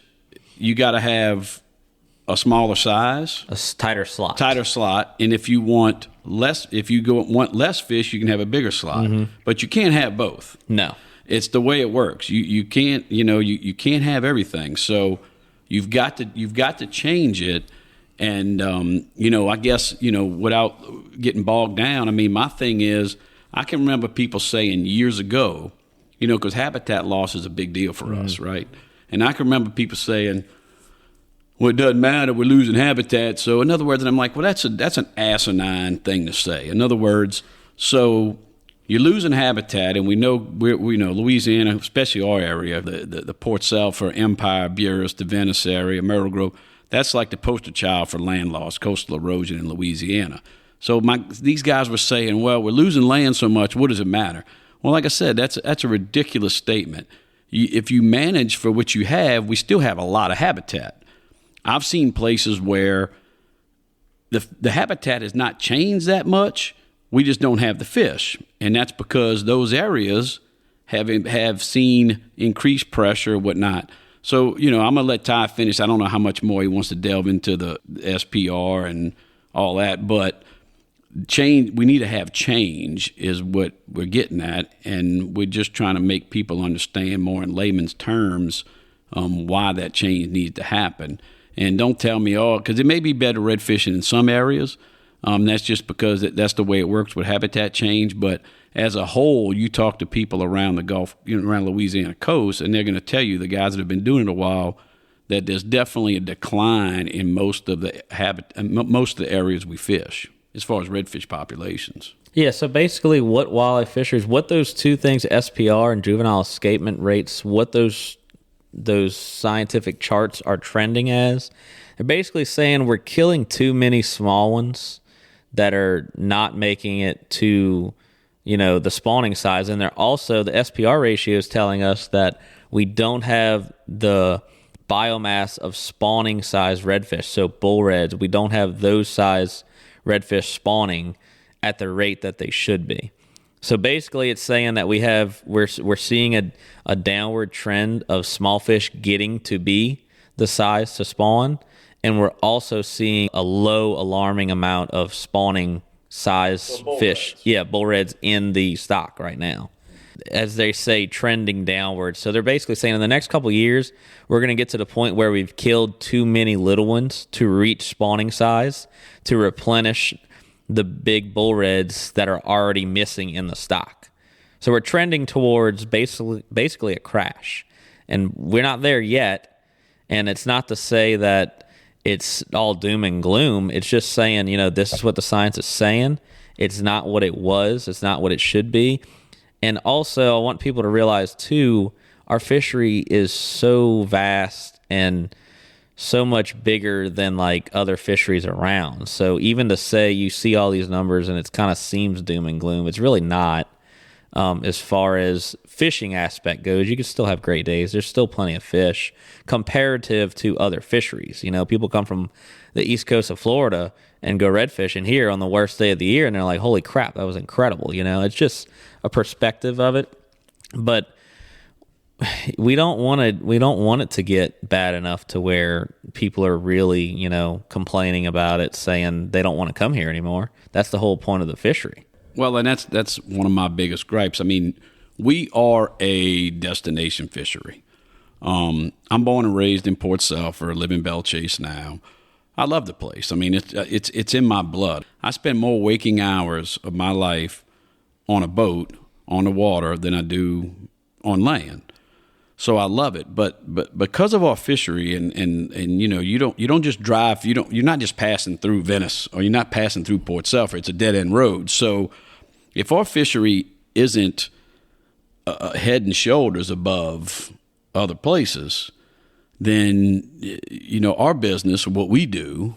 you got to have a smaller size, a tighter slot. And if you want less, want less fish, you can have a bigger slot. Mm-hmm. But you can't have both. No, it's the way it works. You can't you can't have everything. So you've got to change it. And I guess without getting bogged down, my thing is, I can remember people saying years ago, because habitat loss is a big deal for us, right? And I can remember people saying, well, it doesn't matter, we're losing habitat. So in other words, and I'm like, well, that's an asinine thing to say. In other words, so you're losing habitat, and we know Louisiana, especially our area, the Port Sulphur, Empire, Buras, the Venice area, Myrtle Grove, that's like the poster child for land loss, coastal erosion in Louisiana. So these guys were saying, well, we're losing land so much, what does it matter? Well, like I said, that's a ridiculous statement. If you manage for what you have, we still have a lot of habitat. I've seen places where the habitat has not changed that much. We just don't have the fish, and that's because those areas have seen increased pressure and whatnot. So, I'm going to let Ty finish. I don't know how much more he wants to delve into the SPR and all that, but change. We need to have change is what we're getting at, and we're just trying to make people understand more in layman's terms why that change needs to happen. And don't tell me, because it may be better red fishing in some areas. That's just because that's the way it works with habitat change. But as a whole, you talk to people around the Gulf, around Louisiana coast, and they're going to tell you, the guys that have been doing it a while, that there's definitely a decline in most of the areas we fish as far as redfish populations. Yeah, so basically what wildlife fisheries, what those two things, SPR and juvenile escapement rates, what those scientific charts are trending as, they're basically saying we're killing too many small ones that are not making it to, the spawning size. And they're also, the SPR ratio is telling us that we don't have the biomass of spawning size redfish. So bull reds, we don't have those size redfish spawning at the rate that they should be. So basically it's saying that we're seeing a downward trend of small fish getting to be the size to spawn, and we're also seeing a low alarming amount of spawning size fish. Reds. Yeah, bull reds in the stock right now. As they say, trending downward. So they're basically saying in the next couple of years, we're going to get to the point where we've killed too many little ones to reach spawning size to replenish the big bull reds that are already missing in the stock. So we're trending towards basically a crash. And we're not there yet. And it's not to say that it's all doom and gloom. It's just saying, this is what the science is saying. It's not what it was. It's not what it should be. And also, I want people to realize, too, our fishery is so vast and so much bigger than like other fisheries around. So even to say you see all these numbers and it kind of seems doom and gloom, it's really not. As far as fishing aspect goes, you can still have great days. There's still plenty of fish comparative to other fisheries. People come from the east coast of Florida and go redfishing here on the worst day of the year, and they're like, holy crap, that was incredible. It's just a perspective of it. But we don't want it to get bad enough to where people are really, complaining about it, saying they don't want to come here anymore. That's the whole point of the fishery. Well, and that's one of my biggest gripes. I mean, we are a destination fishery. I'm born and raised in Port Sulphur, live in Belle Chase now. I love the place. I mean, it's in my blood. I spend more waking hours of my life on a boat, on the water, than I do on land. So I love it. But because of our fishery and you don't just drive, you're not just passing through Venice, or you're not passing through Port Sulphur. It's a dead end road. So if our fishery isn't head and shoulders above other places, then our business, what we do,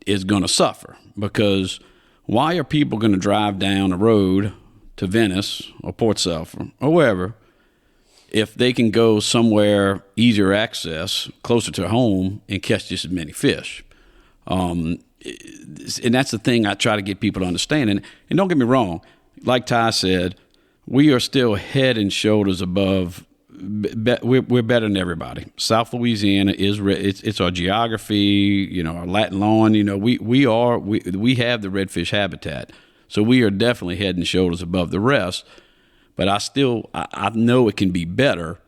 is going to suffer. Because why are people going to drive down the road to Venice or Port Sulphur or wherever if they can go somewhere easier access, closer to home, and catch just as many fish? And that's the thing I try to get people to understand. And don't get me wrong, like Ty said, we are still head and shoulders above. We're better than everybody. South Louisiana it's our geography, our Latin lawn. We have the redfish habitat, so we are definitely head and shoulders above the rest. But I know it can be better,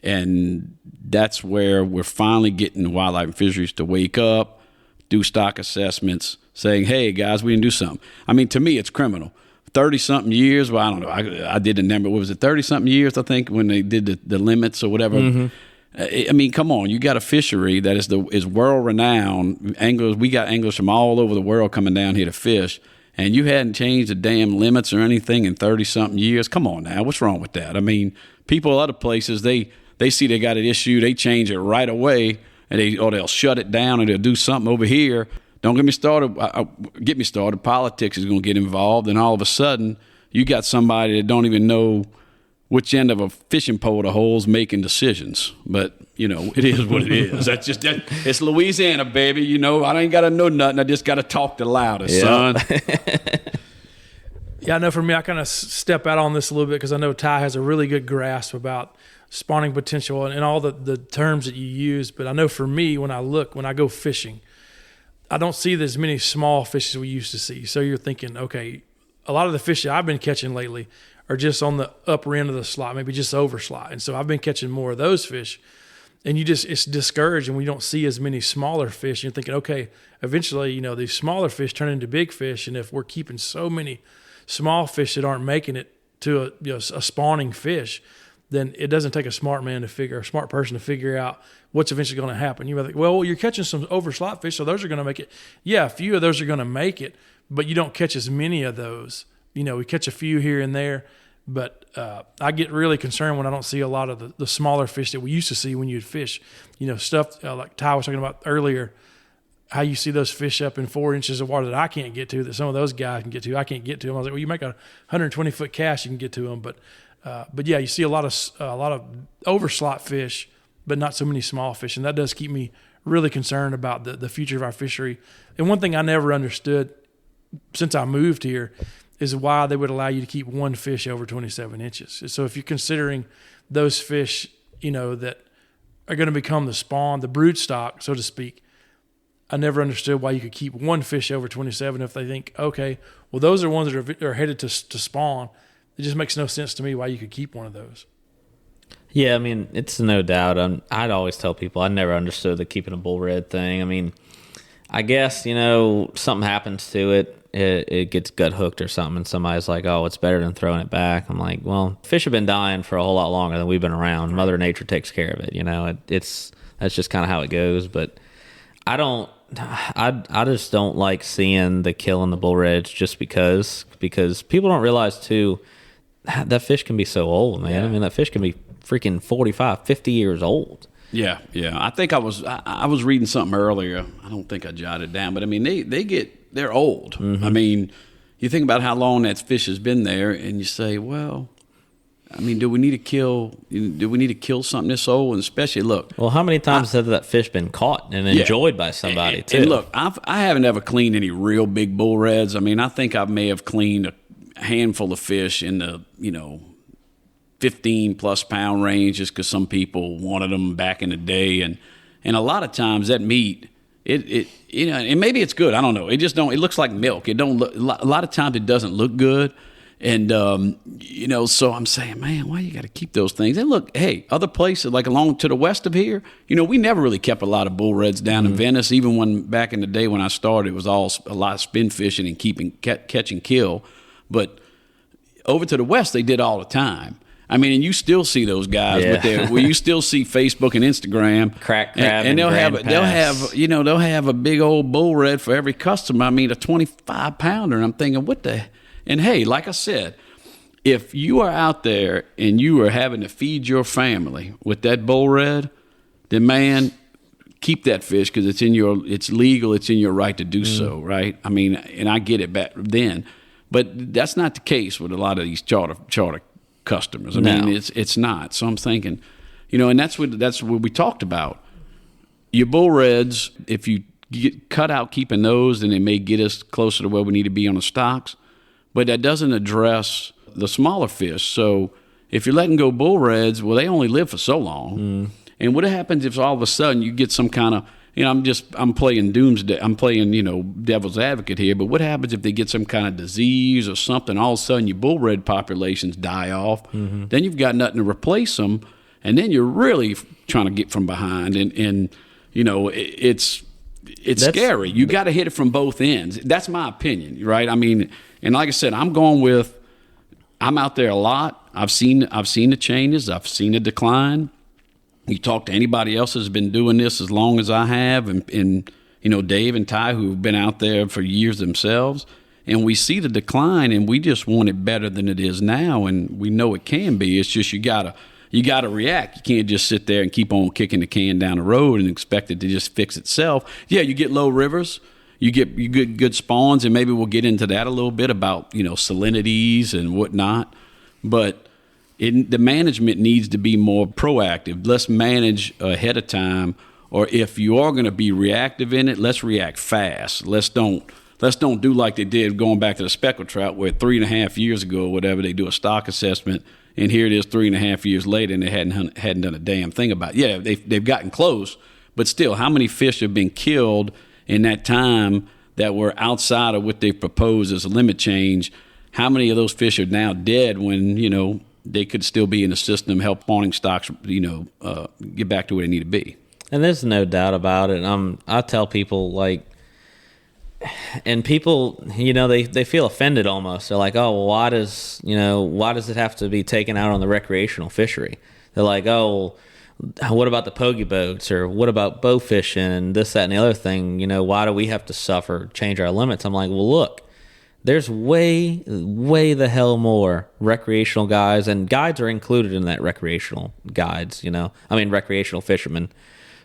and that's where we're finally getting wildlife and fisheries to wake up, do stock assessments, saying, hey, guys, we didn't do something. I mean, to me, it's criminal. 30-something years, well, I don't know. I did the number. What was it, 30-something years, I think, when they did the limits or whatever. Mm-hmm. I mean, come on. You got a fishery that is world-renowned. Anglers, we got anglers from all over the world coming down here to fish, and you hadn't changed the damn limits or anything in 30-something years. Come on now. What's wrong with that? I mean, people other places, they see they got an issue, they change it right away, and they'll shut it down, or they'll do something over here. Don't get me started. Get me started. Politics is going to get involved, and all of a sudden, you got somebody that don't even know which end of a fishing pole to hole's making decisions. But it is what it is. That's just that. It's Louisiana, baby. I ain't got to know nothing. I just got to talk the loudest, son. Yeah, I know. For me, I kind of step out on this a little bit because I know Ty has a really good grasp about spawning potential and all the terms that you use. But I know for me, when I go fishing, I don't see as many small fish as we used to see. So you're thinking, okay, a lot of the fish that I've been catching lately are just on the upper end of the slot, maybe just over slot. And so I've been catching more of those fish. And it's discouraged, and we don't see as many smaller fish. You're thinking, okay, eventually, these smaller fish turn into big fish. And if we're keeping so many small fish that aren't making it to a spawning fish, then it doesn't take a smart person to figure out what's eventually going to happen. You might think, well, you're catching some over slot fish, so those are going to make it. Yeah, a few of those are going to make it, but you don't catch as many of those. We catch a few here and there, but I get really concerned when I don't see a lot of the smaller fish that we used to see when you'd fish. Stuff like Ty was talking about earlier, how you see those fish up in 4 inches of water that I can't get to, that some of those guys can get to. I can't get to them. I was like, well, you make a 120-foot cast, you can get to them, but yeah, you see a lot of over slot fish, but not so many small fish, and that does keep me really concerned about the future of our fishery. And one thing I never understood since I moved here is why they would allow you to keep one fish over 27 inches. So if you're considering those fish, that are going to become the spawn, the brood stock, so to speak, I never understood why you could keep one fish over 27 if they think, okay, well, those are ones that are headed to spawn. It just makes no sense to me why you could keep one of those. Yeah, I mean, it's no doubt. I'd always tell people I never understood the keeping a bull red thing. I mean, I guess, something happens to it. It gets gut hooked or something, and somebody's like, oh, it's better than throwing it back. I'm like, well, fish have been dying for a whole lot longer than we've been around. Mother Nature takes care of it. That's just kind of how it goes. But I just don't like seeing the killing the bull reds just because people don't realize too that fish can be so old, man. Yeah. I mean, that fish can be freaking 45, 50 years old. Yeah. I think I was reading something earlier. I don't think I jotted it down, but I mean, they're old. Mm-hmm. I mean, you think about how long that fish has been there, and you say, well, I mean, do we need to kill something this old? And especially, look. Well, how many times has that fish been caught and enjoyed by somebody too? And look, I haven't ever cleaned any real big bull reds. I mean, I think I may have cleaned a handful of fish in the 15 plus pound range, just because some people wanted them back in the day, and a lot of times that meat, it and maybe it's good. I don't know. It just don't. It looks like milk. It don't look. A lot of times it doesn't look good. And, so I'm saying, man, why you got to keep those things? And look, hey, other places, like along to the west of here, we never really kept a lot of bull reds down in Venice. Even when back in the day when I started, it was a lot of spin fishing and catch and kill. But over to the west, they did all the time. I mean, and you still see those guys where you still see Facebook and Instagram, crack crab, and they'll have a big old bull red for every customer. I mean, a 25 pounder. And I'm thinking, what the. And hey, like I said, if you are out there and you are having to feed your family with that bull red, then man, keep that fish because it's legal, it's in your right to do so, right? I mean, and I get it back then, but that's not the case with a lot of these charter customers. I mean, it's not. So I'm thinking, and that's what we talked about. Your bull reds, if you cut out keeping those, then it may get us closer to where we need to be on the stocks. But that doesn't address the smaller fish. So if you're letting go bull reds, well, they only live for so long. And what happens if all of a sudden you get some kind of, I'm playing doomsday, I'm playing, devil's advocate here, but what happens if they get some kind of disease or something, all of a sudden your bull red populations die off, then you've got nothing to replace them, and then you're really trying to get from behind, and it's scary. You got to hit it from both ends. That's my opinion, right? I mean, and like I said, I'm out there a lot. I've seen the changes. I've seen the decline. You talk to anybody else that's been doing this as long as I have, and Dave and Ty, who've been out there for years themselves, and we see the decline, and we just want it better than it is now, and we know it can be. It's just you gotta react. You can't just sit there and keep on kicking the can down the road and expect it to just fix itself. Yeah, you get low rivers. You get good spawns, and maybe we'll get into that a little bit about salinities and whatnot. But the management needs to be more proactive. Let's manage ahead of time, or if you are going to be reactive in it, let's react fast. Let's don't do like they did going back to the speckled trout, where 3.5 years ago or whatever they do a stock assessment, and here it is 3.5 years later, and they hadn't done a damn thing about it. Yeah, they've gotten close, but still, how many fish have been killed in that time that were outside of what they've proposed as a limit change? How many of those fish are now dead when, they could still be in the system, help spawning stocks, get back to where they need to be? And there's no doubt about it. I tell people, and people, they feel offended almost. They're like, oh, well, why does it have to be taken out on the recreational fishery? They're like, oh, what about the pogie boats, or what about bow fishing and this, that, and the other thing? Why do we have to change our limits? I'm like, well, look, there's way the hell more recreational guys, and guides are included in that recreational guides, recreational fishermen.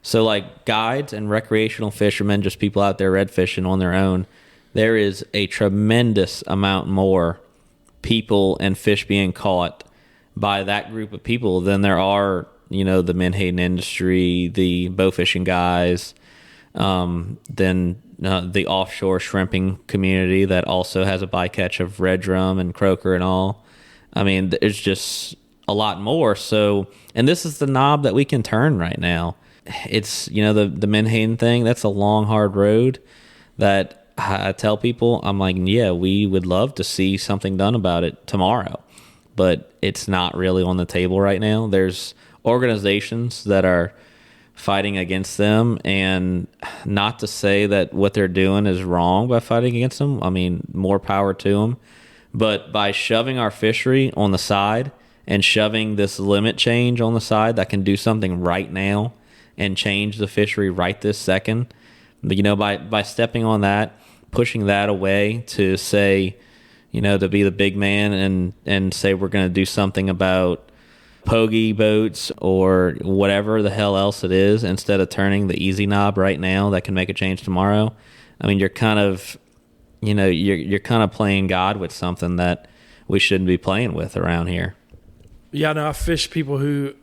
So like guides and recreational fishermen, just people out there red fishing on their own, there is a tremendous amount more people and fish being caught by that group of people than there are the menhaden industry, the bow fishing guys, then the offshore shrimping community that also has a bycatch of red drum and croaker and all. I mean, there's just a lot more. So, and this is the knob that we can turn right now. It's, the menhaden thing, that's a long, hard road that I tell people, I'm like, yeah, we would love to see something done about it tomorrow, but it's not really on the table right now. There's organizations that are fighting against them, and not to say that what they're doing is wrong by fighting against them. I mean, more power to them. But by shoving our fishery on the side and shoving this limit change on the side that can do something right now and change the fishery right this second, by stepping on that, pushing that away to say, to be the big man and say we're going to do something about pogie boats or whatever the hell else it is, instead of turning the easy knob right now that can make a change tomorrow. I mean, you're kind of, you're kind of playing God with something that we shouldn't be playing with around here. Yeah, no, I fish people who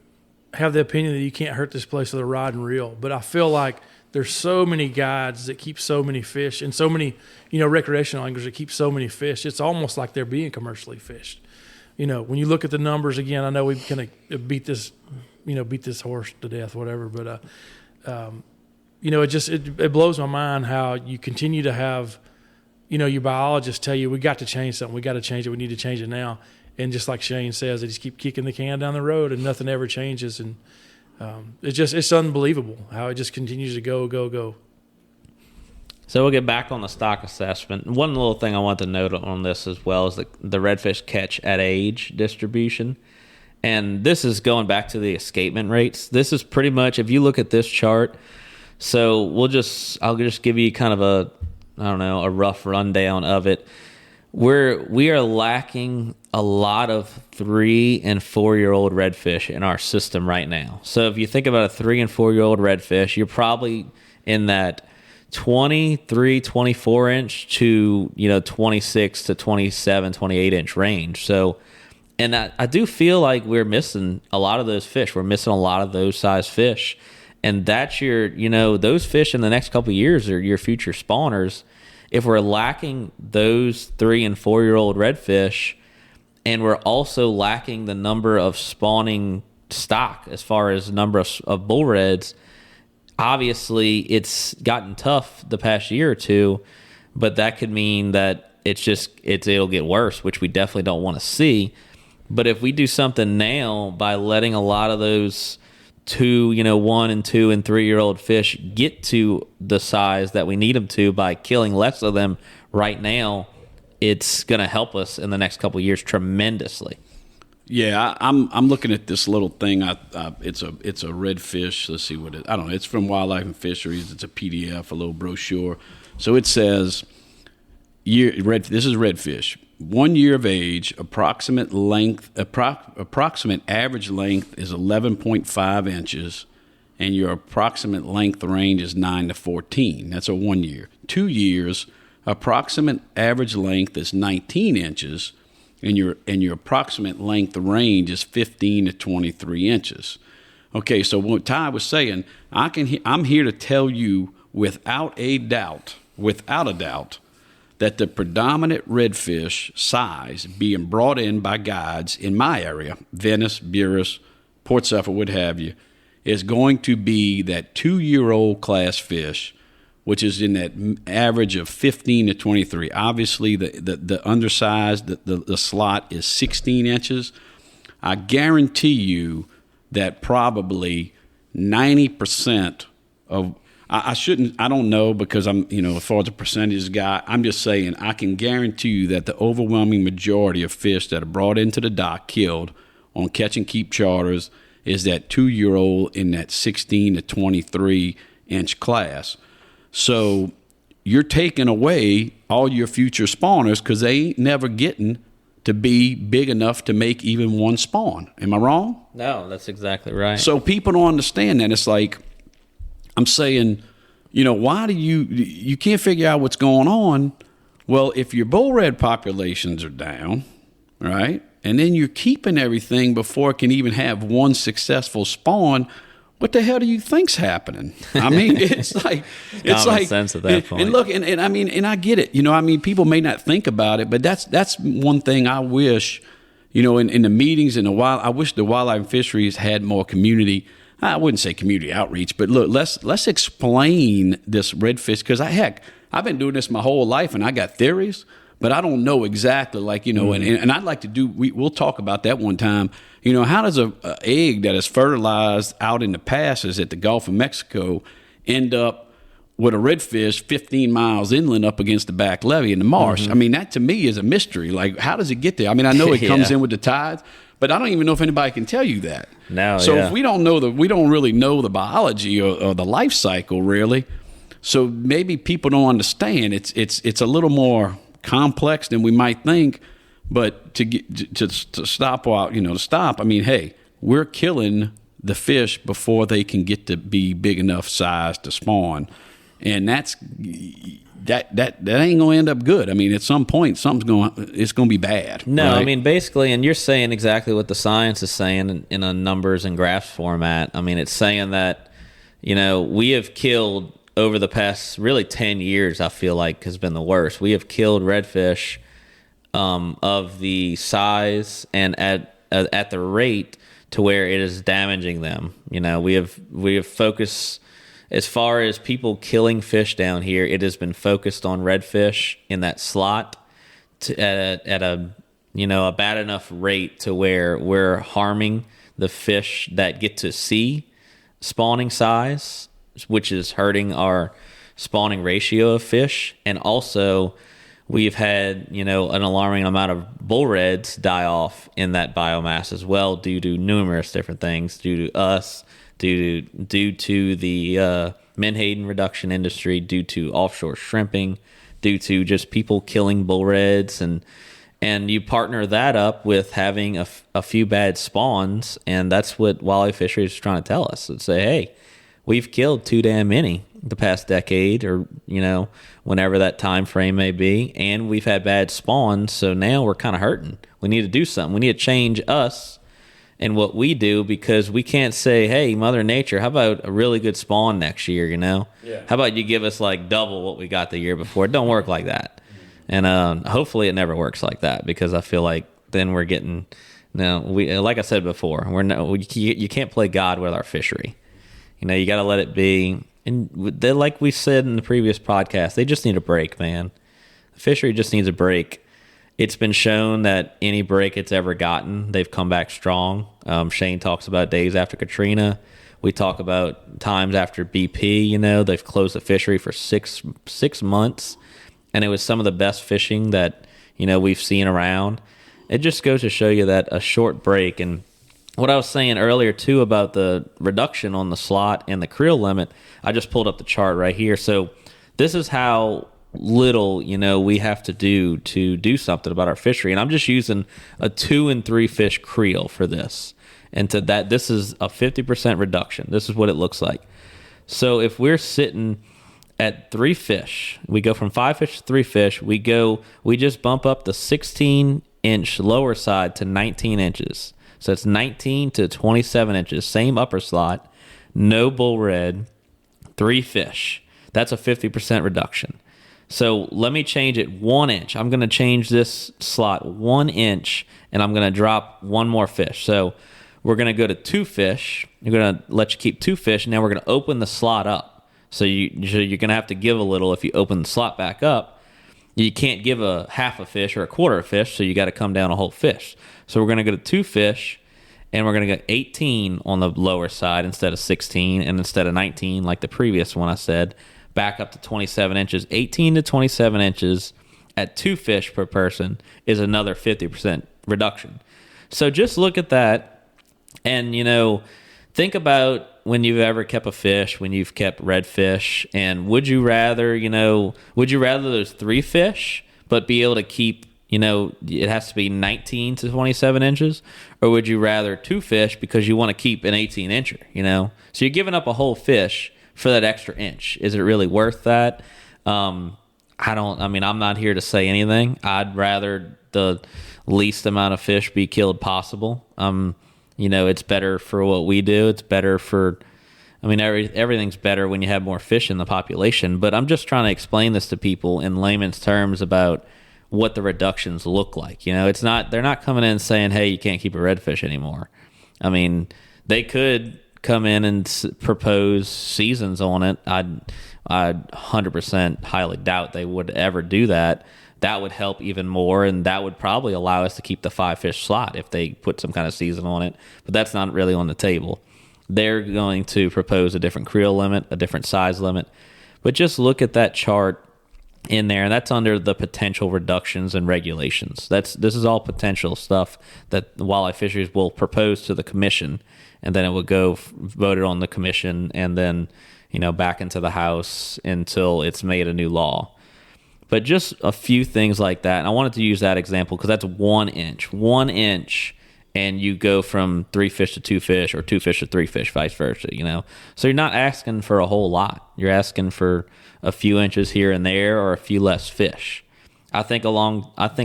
have the opinion that you can't hurt this place with a rod and reel, but I feel like there's so many guides that keep so many fish, and so many, recreational anglers that keep so many fish. It's almost like they're being commercially fished. When you look at the numbers again, I know we kind of beat this horse to death, whatever, but it blows my mind how you continue to have, your biologists tell you we got to change something, we got to change it, we need to change it now, and just like Shane says, they just keep kicking the can down the road and nothing ever changes, and it's unbelievable how it just continues to go. So we'll get back on the stock assessment. One little thing I want to note on this as well is the redfish catch at age distribution. And this is going back to the escapement rates. This is pretty much, if you look at this chart, so I'll just give you kind of a rough rundown of it. We are lacking a lot of 3 and 4 year old redfish in our system right now. So if you think about a 3 and 4 year old redfish, you're probably in that 23, 24 inch to 26 to 27, 28 inch range. So, and I do feel like we're missing a lot of those fish. We're missing a lot of those size fish, and that's those fish in the next couple of years are your future spawners. If we're lacking those 3 and 4 year old redfish, and we're also lacking the number of spawning stock as far as number of bull reds, obviously it's gotten tough the past year or two, but that could mean that it'll get worse, which we definitely don't want to see. But if we do something now by letting a lot of those 1 and 2 and 3 year old fish get to the size that we need them to by killing less of them right now, it's going to help us in the next couple of years tremendously. Yeah, I'm looking at this little thing. It's a redfish. Let's see what it. I don't know. It's from Wildlife and Fisheries. It's a PDF, a little brochure. So it says, this is redfish. 1 year of age, approximate average length is 11.5 inches, and your approximate length range is 9 to 14. That's a 1 year. 2 years, approximate average length is 19 inches. And your approximate length range is 15 to 23 inches. Okay, so what Ty was saying, I'm here to tell you without a doubt, that the predominant redfish size being brought in by guides in my area, Venice, Buras, Port Suffolk, what have you, is going to be that 2 year old class fish, which is in that average of 15 to 23. Obviously, the undersized, the slot is 16 inches. I guarantee you that probably 90% of, I don't know because I'm, as far as the percentage guy, I'm just saying I can guarantee you that the overwhelming majority of fish that are brought into the dock killed on catch and keep charters is that 2 year old in that 16 to 23 inch class. So you're taking away all your future spawners because they ain't never getting to be big enough to make even one spawn. Am I wrong? No, that's exactly right. So people don't understand that. It's like, I'm saying, why do you can't figure out what's going on? Well, if your bull red populations are down, right, and then you're keeping everything before it can even have one successful spawn, what the hell do you think's happening? I mean, it's like sense at that point. And look, and I mean, and I get it. People may not think about it, but that's one thing I wish, in the meetings I wish the Wildlife and Fisheries had more community. I wouldn't say community outreach, but look, let's explain this redfish because I've been doing this my whole life and I got theories, but I don't know exactly and I'd like to do. We'll talk about that one time. How does a egg that is fertilized out in the passes at the Gulf of Mexico end up with a redfish 15 miles inland up against the back levee in the marsh? Mm-hmm. I mean, that to me is a mystery. Like, how does it get there? I mean, I know it comes in with the tides, but I don't even know if anybody can tell you that. No. So if we don't really know the biology or the life cycle, really. So maybe people don't understand. It's a little more complex than we might think. But to stop, I mean, hey, we're killing the fish before they can get to be big enough size to spawn, and that ain't gonna end up good. I mean, at some point, it's gonna be bad. No, right? I mean, basically, and you're saying exactly what the science is saying in a numbers and graphs format. I mean, it's saying that, we have killed over the past really 10 years, I feel like has been the worst. We have killed redfish of the size and at the rate to where it is damaging them. We have focused, as far as people killing fish down here, it has been focused on redfish in that slot at a bad enough rate to where we're harming the fish that get to see spawning size, which is hurting our spawning ratio of fish. And also we've had, an alarming amount of bull reds die off in that biomass as well, due to numerous different things, due to us, due to the menhaden reduction industry, due to offshore shrimping, due to just people killing bull reds, and you partner that up with having a few bad spawns, and that's what Wildlife Fisheries is trying to tell us. It's say, hey, we've killed too damn many the past decade, or whenever that time frame may be, and we've had bad spawns, so now we're kind of hurting. We need to do something. We need to change us and what we do, because we can't say, hey, Mother Nature, how about a really good spawn next year? Yeah. How about you give us like double what we got the year before? It don't work like that. And hopefully it never works like that, because I feel like then we're getting, like I said before, you can't play God with our fishery. You got to let it be. And like we said in the previous podcast, they just need a break, man. The fishery just needs a break. It's been shown that any break it's ever gotten, they've come back strong. Shane talks about days after Katrina. We talk about times after BP. They've closed the fishery for six months, and it was some of the best fishing that we've seen around. It just goes to show you that a short break, and what I was saying earlier too about the reduction on the slot and the creel limit, I just pulled up the chart right here. So this is how little we have to do something about our fishery, and I'm just using a 2 and 3 fish creel for this, and to that, this is a 50% reduction. This is what it looks like. So if we're sitting at 3 fish, we go from 5 fish to 3 fish, we just bump up the 16-inch lower side to 19 inches. So it's 19 to 27 inches, same upper slot, no bull red, 3 fish. That's a 50% reduction. So let me change it 1 inch. I'm going to change this slot 1 inch, and I'm going to drop 1 more fish. So we're going to go to 2 fish. We're going to let you keep 2 fish, and now we're going to open the slot up. So you're going to have to give a little if you open the slot back up. You can't give a half a fish or a quarter of fish, so you got to come down a whole fish. So we're going to go to 2 fish, and we're going to get 18 on the lower side instead of 16, and instead of 19 like the previous one I said, back up to 27 inches. 18 to 27 inches at 2 fish per person is another 50% reduction. So just look at that, and think about when you've ever kept a fish, when you've kept redfish, and would you rather those 3 fish but be able to keep, it has to be 19 to 27 inches, or would you rather 2 fish because you want to keep an 18 incher, So you're giving up a whole fish for that extra inch. Is it really worth that? I'm not here to say anything. I'd rather the least amount of fish be killed possible. It's better for what we do. It's better for, everything's better when you have more fish in the population. But I'm just trying to explain this to people in layman's terms about what the reductions look like. They're not coming in saying, hey, you can't keep a redfish anymore. They could come in and propose seasons on it. I'd 100% highly doubt they would ever do that. That would help even more, and that would probably allow us to keep the 5 fish slot if they put some kind of season on it. But that's not really on the table. They're going to propose a different creel limit, a different size limit. But just look at that chart in there, and that's under the potential reductions and regulations. This is all potential stuff that the Wildlife Fisheries will propose to the commission, and then it will go voted on the commission, and then back into the house until it's made a new law. But just a few things like that. And I wanted to use that example because that's 1 inch. 1 inch, and you go from 3 fish to 2 fish, or 2 fish to 3 fish, vice versa, So you're not asking for a whole lot. You're asking for a few inches here and there, or a few less fish. I think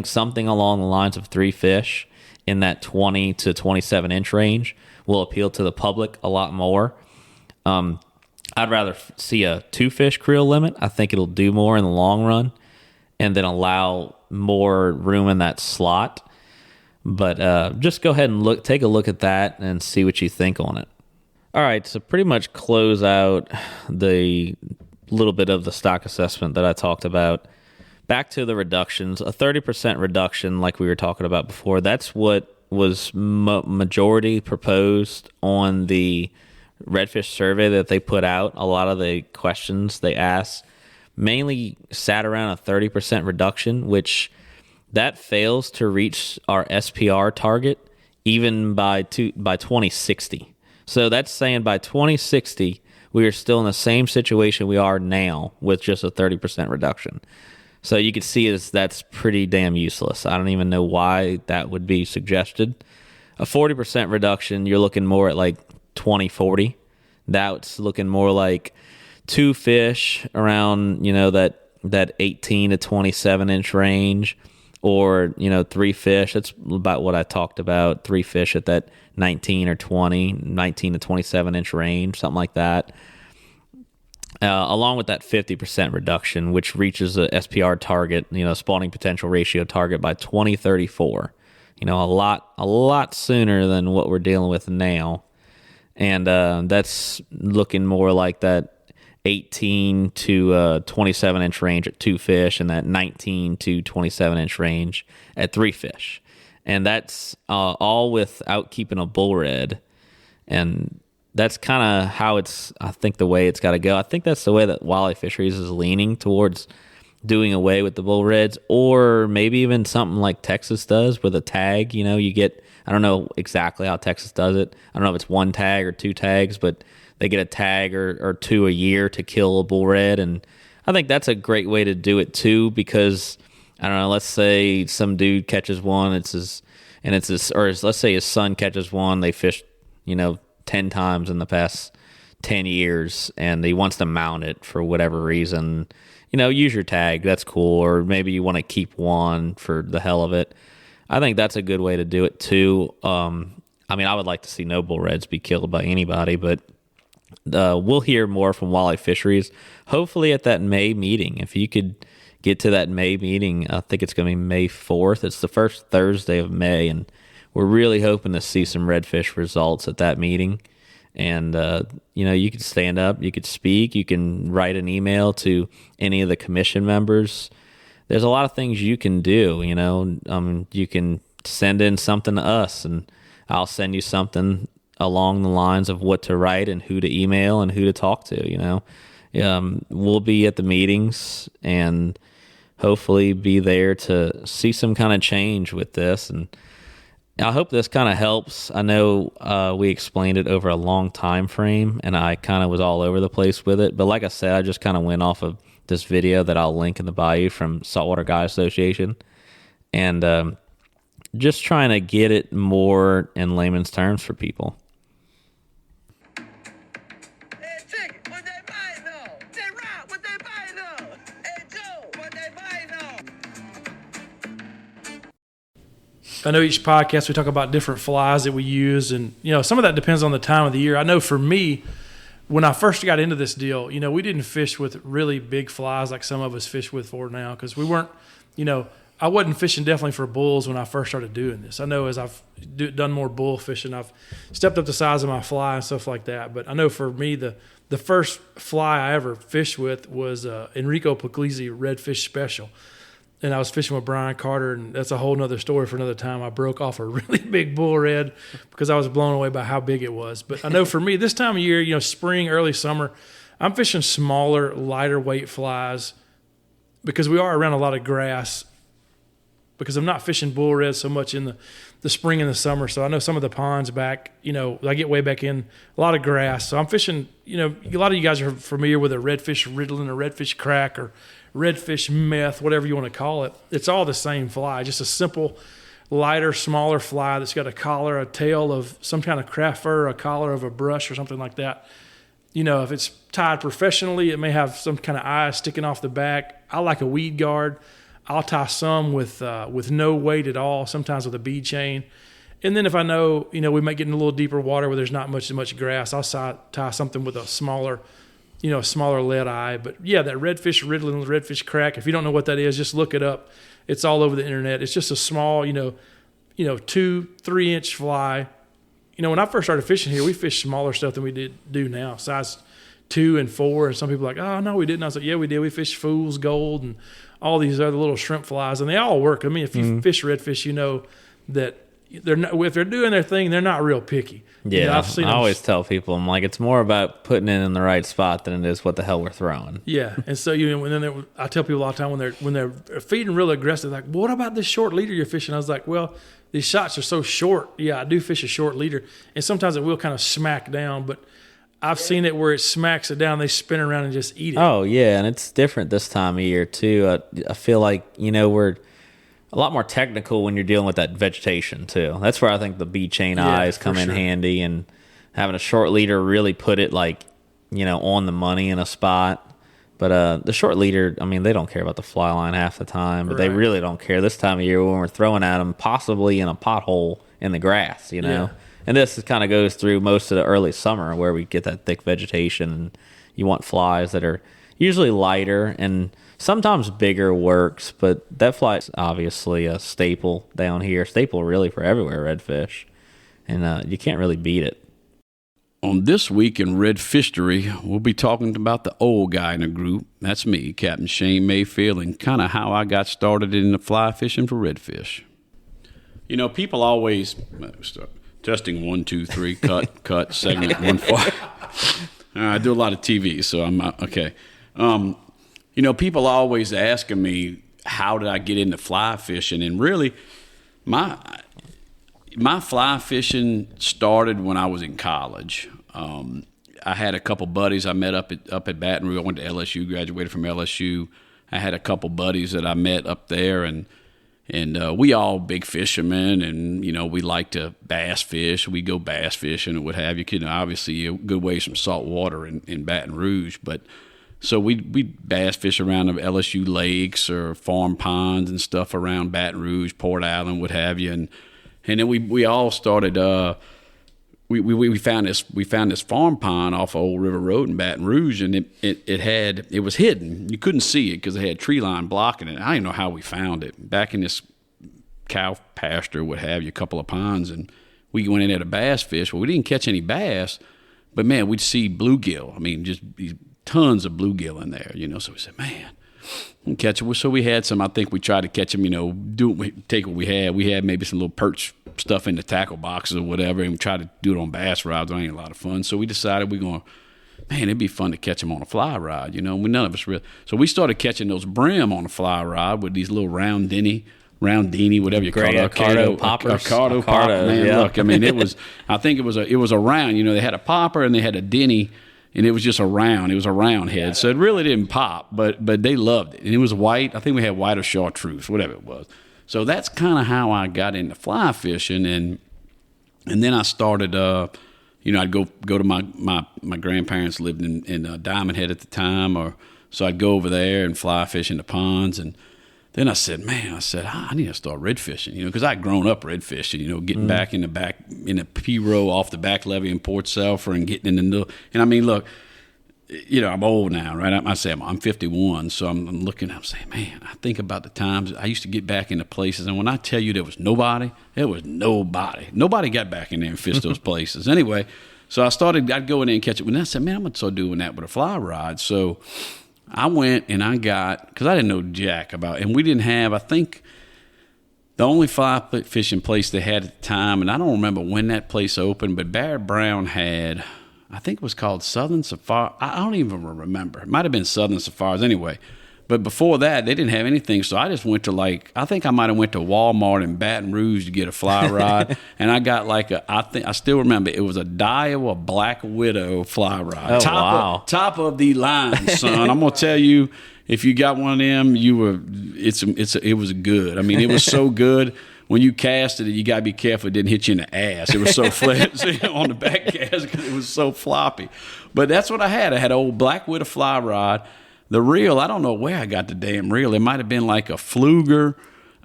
something along the lines of 3 fish in that 20 to 27 inch range will appeal to the public a lot more. I'd rather see a 2 fish creel limit. I think it'll do more in the long run, and then allow more room in that slot. But just go ahead and take a look at that and see what you think on it. All right, so pretty much close out the little bit of the stock assessment that I talked about. Back to the reductions, a 30% reduction like we were talking about before, that's what was majority proposed on the Redfish survey that they put out. A lot of the questions they asked mainly sat around a 30% reduction, which that fails to reach our SPR target even by 2060. So that's saying by 2060, we are still in the same situation we are now with just a 30% reduction. So you can see that's pretty damn useless. I don't even know why that would be suggested. A 40% reduction, you're looking more at like 2040. That's looking more like 2 fish around, that 18 to 27 inch range, or, 3 fish. That's about what I talked about. 3 fish at that 19 or 19 to 27 inch range, something like that. Along with that 50% reduction, which reaches a SPR target, spawning potential ratio target by 2034. A lot sooner than what we're dealing with now. And that's looking more like that 18 to 27 inch range at 2 fish, and that 19 to 27 inch range at 3 fish. And that's all without keeping a bull red. And that's kind of how I think the way it's got to go. I think that's the way that Walleye Fisheries is leaning towards doing away with the bull reds, or maybe even something like Texas does with a tag. You get, I don't know exactly how Texas does it. I don't know if it's 1 tag or 2 tags, but they get a tag or 2 a year to kill a bull red. And I think that's a great way to do it too, because I don't know, let's say some dude catches one, or let's say his son catches one, they fished, 10 times in the past 10 years, and he wants to mount it for whatever reason. Use your tag, that's cool. Or maybe you want to keep one for the hell of it. I think that's a good way to do it too. I would like to see no bull reds be killed by anybody, but we'll hear more from Walleye Fisheries, hopefully at that May meeting. If you could get to that May meeting, I think it's going to be May 4th. It's the first Thursday of May, and we're really hoping to see some redfish results at that meeting. And, you could stand up, you could speak, you can write an email to any of the commission members. There's a lot of things you can do, you can send in something to us, and I'll send you something along the lines of what to write and who to email and who to talk to, We'll be at the meetings and hopefully be there to see some kind of change with this. And I hope this kind of helps. I know we explained it over a long time frame, and I kind of was all over the place with it. But like I said, I just kind of went off of this video that I'll link in the bio from Saltwater Guide Association. And just trying to get it more in layman's terms for people. I know each podcast we talk about different flies that we use, and some of that depends on the time of the year. I know for me, when I first got into this deal, we didn't fish with really big flies like some of us fish with for now, because we weren't, I wasn't fishing definitely for bulls when I first started doing this. I know as I've done more bull fishing, I've stepped up the size of my fly and stuff like that. But I know for me, the first fly I ever fished with was Enrico Puglisi Redfish Special. And I was fishing with Brian Carter, and that's a whole nother story for another time. I broke off a really big bull red because I was blown away by how big it was. But I know for me, this time of year, spring, early summer, I'm fishing smaller, lighter weight flies because we are around a lot of grass because I'm not fishing bull red so much in the spring and the summer. So I know some of the ponds back, I get way back in a lot of grass. So I'm fishing, a lot of you guys are familiar with a redfish riddling or redfish crack or redfish meth, whatever you want to call it. It's all the same fly, just a simple, lighter, smaller fly that's got a collar, a tail of some kind of craft fur, a collar of a brush or something like that. If it's tied professionally, it may have some kind of eye sticking off the back. I like a weed guard. I'll tie some with no weight at all, sometimes with a bead chain. And then if I know, we might get in a little deeper water where there's not much grass, I'll tie something with a smaller lead eye. But yeah, that redfish riddling, redfish crack, if you don't know what that is, just look it up. It's all over the internet. It's just a small, 2-3 inch fly. When I first started fishing here, we fished smaller stuff than we do now, size 2 and 4. And some people are like, oh, no, we didn't. I was like, yeah, we did. We fished fool's gold and all these other little shrimp flies, and they all work. I mean, if you fish redfish, you know that if they're doing their thing, they're not real picky. Yeah, I always tell people, I'm like, it's more about putting it in the right spot than it is what the hell we're throwing. Yeah, and so I tell people all the time when they're feeding really aggressive, like, well, what about this short leader you're fishing? I was like, well, these shots are so short. Yeah, I do fish a short leader, and sometimes it will kind of smack down, but I've seen it where it smacks it down, they spin around and just eat it. Oh, yeah, and it's different this time of year, too. I feel like, we're a lot more technical when you're dealing with that vegetation, too. That's where I think the bead chain eyes come in handy, and having a short leader really put it, on the money in a spot. But the short leader, I mean, they don't care about the fly line half the time, but they really don't care this time of year when we're throwing at them, possibly in a pothole in the grass, Yeah. And this kind of goes through most of the early summer where we get that thick vegetation, and you want flies that are usually lighter, and sometimes bigger works, but that fly is obviously a staple down here, staple really for everywhere redfish, and you can't really beat it. On this week in Redfishery, we'll be talking about the old guy in the group. That's me, Captain Shane Mayfield, and kind of how I got started in the fly fishing for redfish. People always start testing 1, 2, 3, cut, segment 1, 5. I do a lot of TV, so I'm okay. People always asking me, how did I get into fly fishing? And really, my fly fishing started when I was in college. I had a couple buddies I met up at Baton Rouge. I went to LSU, graduated from LSU. I had a couple buddies that I met up there, and we all big fishermen, and we like to bass fish. We go bass fishing and what have you. Obviously a good ways from salt water in Baton Rouge, but so we bass fish around the LSU lakes or farm ponds and stuff around Baton Rouge, Port Island, what have you, and then we all started. We found this farm pond off of Old River Road in Baton Rouge, and it was hidden. You couldn't see it because it had tree line blocking it. I don't know how we found it. Back in this cow pasture, what have you, a couple of ponds, and we went in there to bass fish. Well, we didn't catch any bass, but man, we'd see bluegill. I mean, just tons of bluegill in there, So we said, man, we can catch them. So we had some. I think we tried to catch them. Take what we had. We had maybe some little perch stuff in the tackle boxes or whatever, and we tried to do it on bass rods. It ain't a lot of fun. So we decided man, it'd be fun to catch them on a fly rod. None of us really. So we started catching those brim on a fly rod with these little roundini, whatever you call it, Cardo poppers. Cardo popper. Man, yeah. Look, I mean, it was. I think it was a round. They had a popper and they had a denny. And it was just a round. It was a round head. So it really didn't pop, but they loved it. And it was white. I think we had white or chartreuse, whatever it was. So that's kind of how I got into fly fishing. And then I started, I'd go to my grandparents lived in Diamond Head at the time. So I'd go over there and fly fish in the ponds. And then I said, I need to start red fishing, because I'd grown up red fishing, getting back in the P row off the back levee in Port Sulphur and getting in the, and I mean, look, I'm old now, right? I'm 51, so I'm looking, I'm saying, man, I think about the times I used to get back into places, and when I tell you there was nobody. Nobody got back in there and fished those places. Anyway, so I'd go in there and catch it. And I said, man, I'm going to start doing that with a fly rod. So I went and because I didn't know jack about, and we didn't have, I think, the only fly fishing place they had at the time, and I don't remember when that place opened, but Barrett Brown had, I think it was called Southern Safari. I don't even remember. It might have been Southern Safaris anyway. But before that, they didn't have anything. So I just went to I think I might have went to Walmart in Baton Rouge to get a fly rod. And I got I still remember, it was a Daiwa Black Widow fly rod. Oh, wow. Top of the line, son. I'm going to tell you, if you got one of them, it was good. I mean, it was so good. When you casted it, you got to be careful it didn't hit you in the ass. It was so flat on the back cast because it was so floppy. But that's what I had. I had an old Black Widow fly rod. The reel, I don't know where I got the damn reel. It might have been like a Fluger.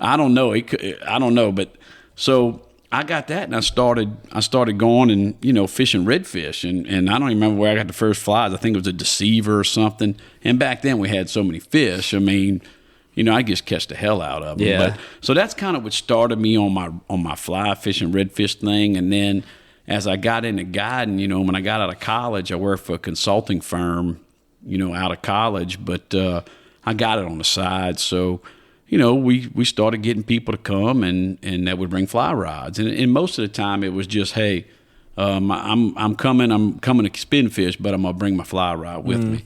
I don't know. I don't know. But so I got that, and I started going and fishing redfish, and I don't even remember where I got the first flies. I think it was a Deceiver or something. And back then we had so many fish. I mean, I just catch the hell out of them. Yeah. But, so that's kind of what started me on my fly fishing redfish thing, and then as I got into guiding, when I got out of college, I worked for a consulting firm. Out of college, but I got it on the side. So, we started getting people to come and that would bring fly rods. And most of the time it was just, hey, I'm coming to spin fish, but I'm going to bring my fly rod with me.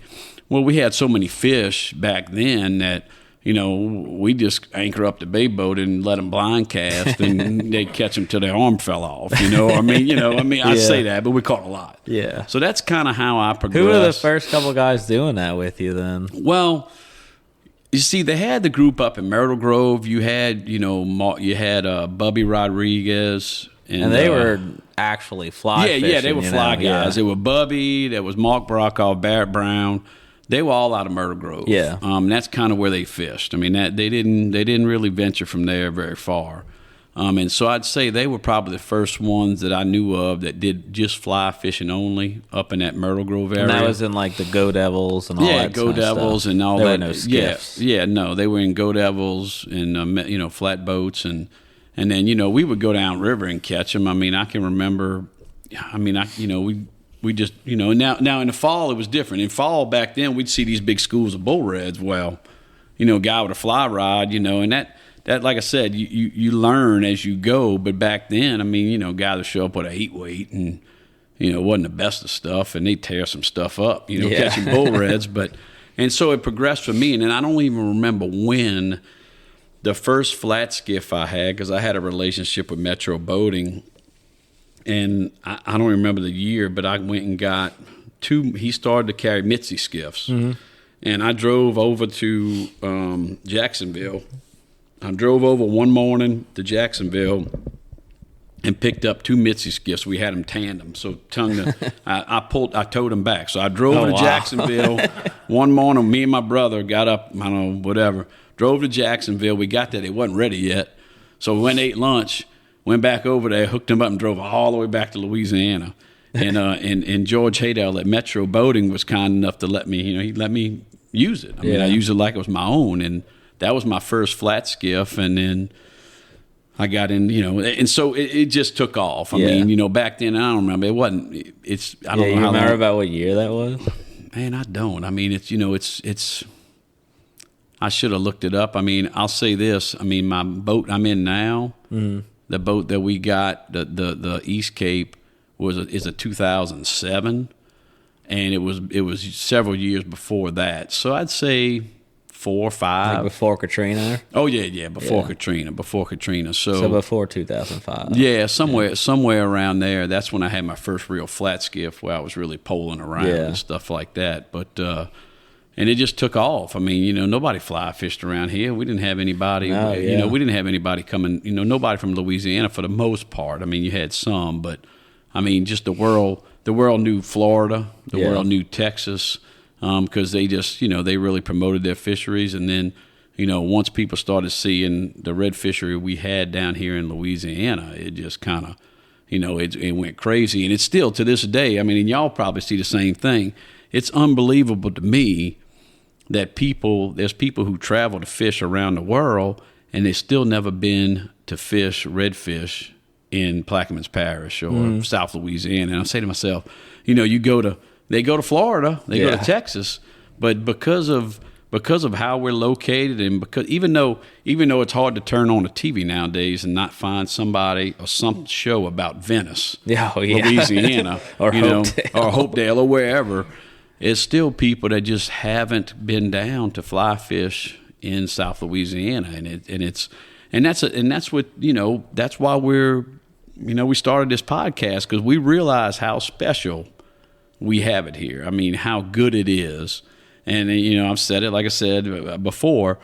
Well, we had so many fish back then that, we just anchor up the bay boat and let them blind cast, and they'd catch them till their arm fell off. I say that, but we caught a lot. Yeah. So that's kind of how I progressed. Who were the first couple guys doing that with you then? Well, you see, they had the group up in Myrtle Grove. You had, Bubby Rodriguez. And they were actually fly fishing. Yeah, they were fly guys. Yeah. They were Bubby, there was Mark Brokaw, Barrett Brown. They were all out of Myrtle Grove. Yeah. That's kind of where they fished. I mean, they didn't really venture from there very far. And so I'd say they were probably the first ones that I knew of that did just fly fishing only up in that Myrtle Grove area. And that was in like the Go Devils and all that. Yeah, Go Devils and all there that. There were no skiffs. Yeah, no, they were in Go Devils and flatboats and then we would go down river and catch them. I mean, I can remember. We just, now in the fall it was different. In fall back then we'd see these big schools of bull reds. Well, guy with a fly rod, and that like I said, you learn as you go. But back then, I mean, guys would show up with a 8-weight and, it wasn't the best of stuff, and they'd tear some stuff up, catching bull reds. And so it progressed for me. And then I don't even remember when the first flat skiff I had, because I had a relationship with Metro Boating. And I don't remember the year, but I went and got he started to carry Mitzi skiffs. Mm-hmm. And I drove over to Jacksonville. I drove over one morning to Jacksonville and picked up 2 Mitzi skiffs. We had them tandem. So I towed them back. So I drove to Jacksonville one morning. Me and my brother got up, I don't know, whatever. Drove to Jacksonville. We got there. They wasn't ready yet. So we went and ate lunch. Went back over there, hooked him up, and drove all the way back to Louisiana. And George Haydell at Metro Boating was kind enough to let me, he let me use it. I mean, I used it like it was my own, and that was my first flat skiff. And then I got in, and so it just took off. I mean, back then, I don't remember. It wasn't. I don't know. You remember about what year that was? Man, I don't. I mean, it's. I should have looked it up. I mean, I'll say this. I mean, my boat I'm in now. Mm-hmm. The boat that we got, the East Cape, is a 2007, and it was several years before that. So I'd say 4 or 5. Like before Katrina? Oh yeah, before Katrina. So before 2005. Yeah, somewhere around there. That's when I had my first real flat skiff where I was really poling around and stuff like that. But and it just took off. I mean, nobody fly fished around here. We didn't have anybody. We didn't have anybody coming. Nobody from Louisiana for the most part. I mean, you had some, but I mean, just the world knew Florida. The world knew Texas because they just, they really promoted their fisheries. And then, once people started seeing the red fishery we had down here in Louisiana, it just kind of, it went crazy. And it's still to this day. I mean, and y'all probably see the same thing. It's unbelievable to me that there's people who travel to fish around the world and they've still never been to fish redfish in Plaquemines Parish or South Louisiana. And I say to myself, they go to Florida, they go to Texas, but because of how we're located and because even though it's hard to turn on the TV nowadays and not find somebody or some show about Venice, Louisiana, or Hopedale or wherever. it's still people that just haven't been down to fly fish in South Louisiana, and that's what, you know, that's why we started this podcast, because we realize how special we have it here. I mean, how good it is. And, you know, I've said it, like I said before,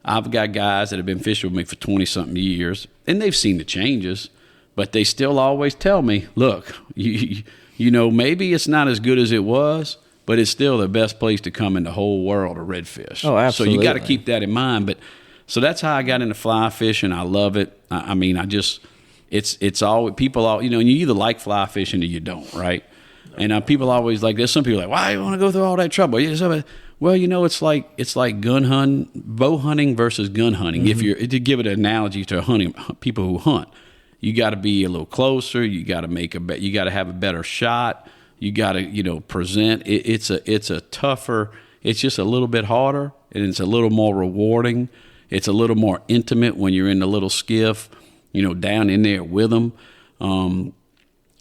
I've got guys that have been fishing with me for 20-something years, and they've seen the changes, but they still always tell me, look, you know, maybe it's not as good as it was, but it's still the best place to come in the whole world of redfish. Oh, absolutely. So you got to keep that in mind. But so that's how I got into fly fishing. I love it. I mean, it's all people all, you know, you either like fly fishing or you don't, right? And people always like, there's some people like, why do you want to go through all that trouble? Well, you know, it's like gun hunting, bow hunting versus gun hunting. Mm-hmm. If you're to give it an analogy to hunting, people who hunt, you got to be a little closer. You got to you got to have a better shot. You got to, you know, present. It's a tougher. It's just a little bit harder, and it's a little more rewarding. It's a little more intimate when you're in the little skiff, you know, down in there with them.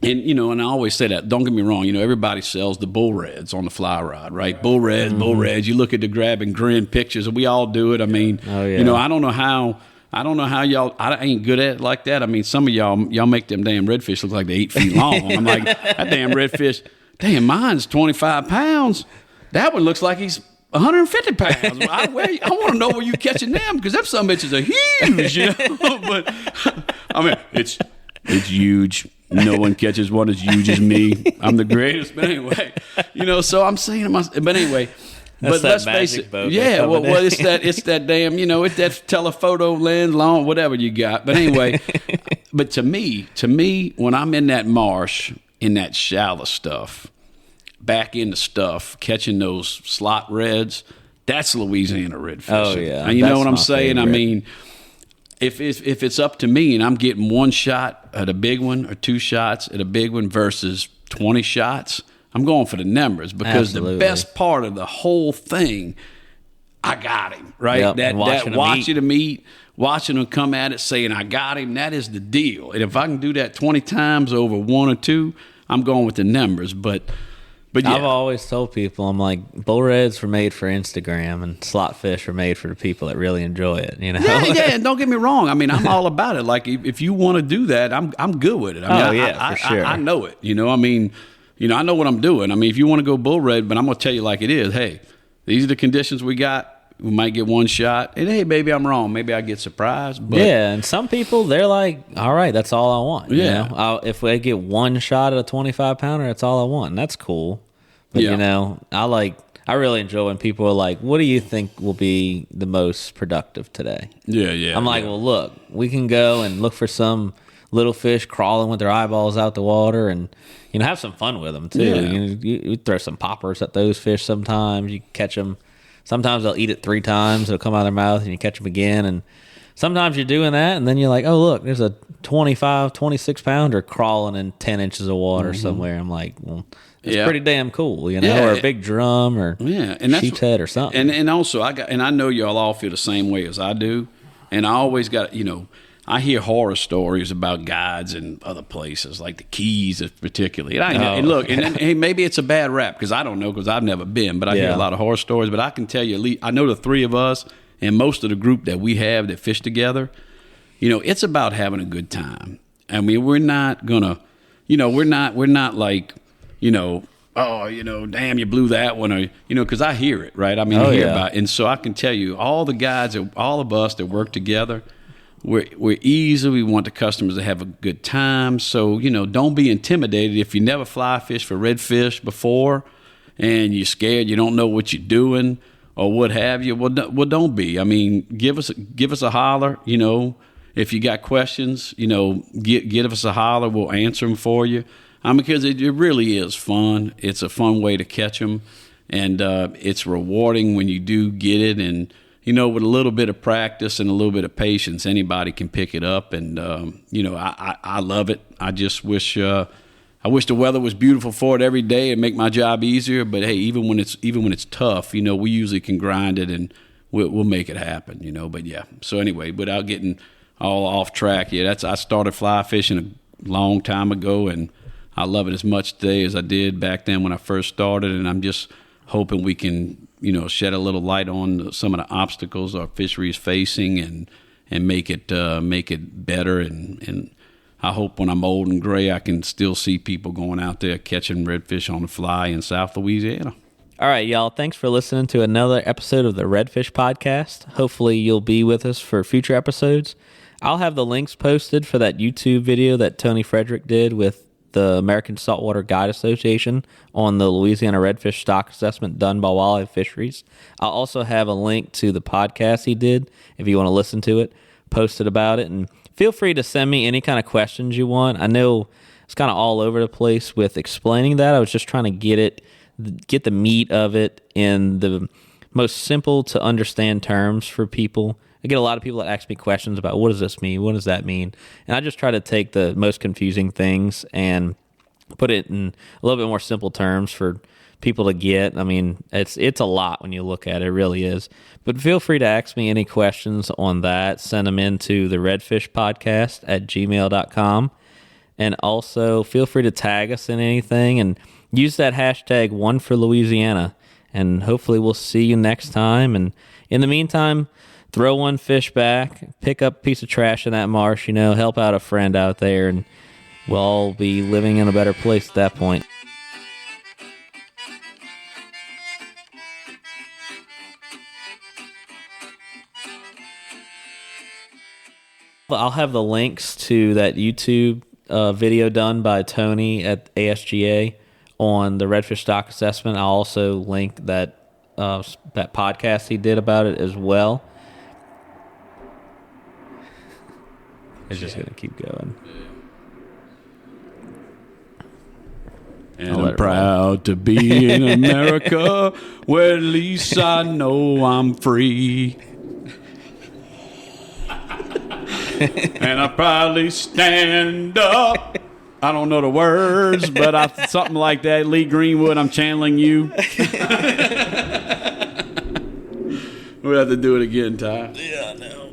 And, you know, and I always say that, don't get me wrong, you know, everybody sells the bull reds on the fly rod, right? Bull reds. You look at the grab and grin pictures, and we all do it. I mean, you know, I don't know how y'all, I ain't good at it like that. I mean, some of y'all make them damn redfish look like they're 8 feet long. I'm like, that damn redfish, damn, mine's 25 pounds. That one looks like he's 150 pounds. Well, I want to know where you catching them, because them some bitches are huge, you know. But I mean, it's huge. No one catches one as huge as me. I'm the greatest. But anyway, you know. So I'm saying to myself. But anyway, That's but let's face it. Yeah. Well, it's that damn. You know, it's that telephoto lens, long, whatever you got. But anyway, but to me, when I'm in that marsh, in that shallow stuff, back in the stuff, catching those slot reds, that's Louisiana redfish. Oh yeah, and you know what I'm saying? Favorite. I mean, if it's up to me and I'm getting one shot at a big one or two shots at a big one versus 20 shots, I'm going for the numbers, because the best part of the whole thing, I got him, right? Yep. That watching him eat, watching him come at it, saying I got him, that is the deal. And if I can do that 20 times over one or two, I'm going with the numbers. But yeah. I've always told people, I'm like, bull reds were made for Instagram, and slot fish are made for the people that really enjoy it. You know? Yeah. And don't get me wrong. I mean, I'm all about it. Like, if you want to do that, I'm good with it. I mean, for sure. I know it. You know, I mean, you know, I know what I'm doing. I mean, if you want to go bull red, but I'm gonna tell you like it is. Hey, these are the conditions we got. We might get one shot, and hey, maybe I'm wrong. Maybe I get surprised. But yeah, and some people, they're like, all right, that's all I want. Yeah. You know? If they get one shot at a 25 pounder, that's all I want, and that's cool. But you know, I really enjoy when people are like, what do you think will be the most productive today? Yeah. I'm like, well, look, we can go and look for some little fish crawling with their eyeballs out the water, and you know, have some fun with them too. Yeah. You throw some poppers at those fish sometimes. You catch them. Sometimes they'll eat it 3 times. It'll come out of their mouth, and you catch them again. And sometimes you're doing that, and then you're like, oh, look, there's a 25, 26 pounder crawling in 10 inches of water somewhere. I'm like, well, it's pretty damn cool, you know, or a big drum, or and sheep's head or something. And also, I know y'all all feel the same way as I do. And I always got, you know, I hear horror stories about guides in other places, like the Keys particularly. And look, and hey, maybe it's a bad rap, because I don't know, because I've never been, but I hear a lot of horror stories. But I can tell you, at least, I know the 3 of us and most of the group that we have that fish together, you know, it's about having a good time. I mean, we're not gonna, you know, we're not like, you know, oh, you know, damn, you blew that one, or, you know, because I hear it, right? I mean, I hear about it. And so I can tell you, all the guys, all of us that work together, we're easy. We want the customers to have a good time. So, you know, don't be intimidated if you never fly fish for redfish before and you're scared, you don't know what you're doing or what have you. Well, don't be. I mean, give us a holler. You know, if you got questions, you know, give us a holler. We'll answer them for you. Because it really is fun. It's a fun way to catch them, and it's rewarding when you do get it. And you know, with a little bit of practice and a little bit of patience, anybody can pick it up. And you know, I love it. I just wish the weather was beautiful for it every day and make my job easier. But hey, even when it's tough, you know, we usually can grind it and we'll make it happen. You know, but yeah. So anyway, without getting all off track, I started fly fishing a long time ago, and I love it as much today as I did back then when I first started. And I'm just hoping we can, shed a little light on some of the obstacles our fishery is facing and make it better. And I hope when I'm old and gray, I can still see people going out there catching redfish on the fly in South Louisiana. All right, y'all. Thanks for listening to another episode of the Redfish Podcast. Hopefully you'll be with us for future episodes. I'll have the links posted for that YouTube video that Tony Frederick did with the American Saltwater Guide Association on the Louisiana redfish stock assessment done by Wildlife Fisheries. I'll also have a link to the podcast he did if you want to listen to it, posted about it. And feel free to send me any kind of questions you want. I know it's kind of all over the place with explaining that. I was just trying to get the meat of it in the most simple to understand terms for people. I get a lot of people that ask me questions about what does this mean? What does that mean? And I just try to take the most confusing things and put it in a little bit more simple terms for people to get. I mean, it's a lot when you look at it. It really is. But feel free to ask me any questions on that. Send them into TheRedfishPodcast at gmail.com. And also feel free to tag us in anything and use that hashtag #OneForLouisiana. And hopefully we'll see you next time. And in the meantime, throw one fish back, pick up a piece of trash in that marsh, help out a friend out there, and we'll all be living in a better place at that point. I'll have the links to that YouTube video done by Tony at ASGA on the redfish stock assessment. I'll also link that podcast he did about it as well. It's just going to keep going. And I'm proud to be in America where at least I know I'm free. And I probably stand up. I don't know the words, but something like that. Lee Greenwood, I'm channeling you. We'll have to do it again, Ty. Yeah, I know.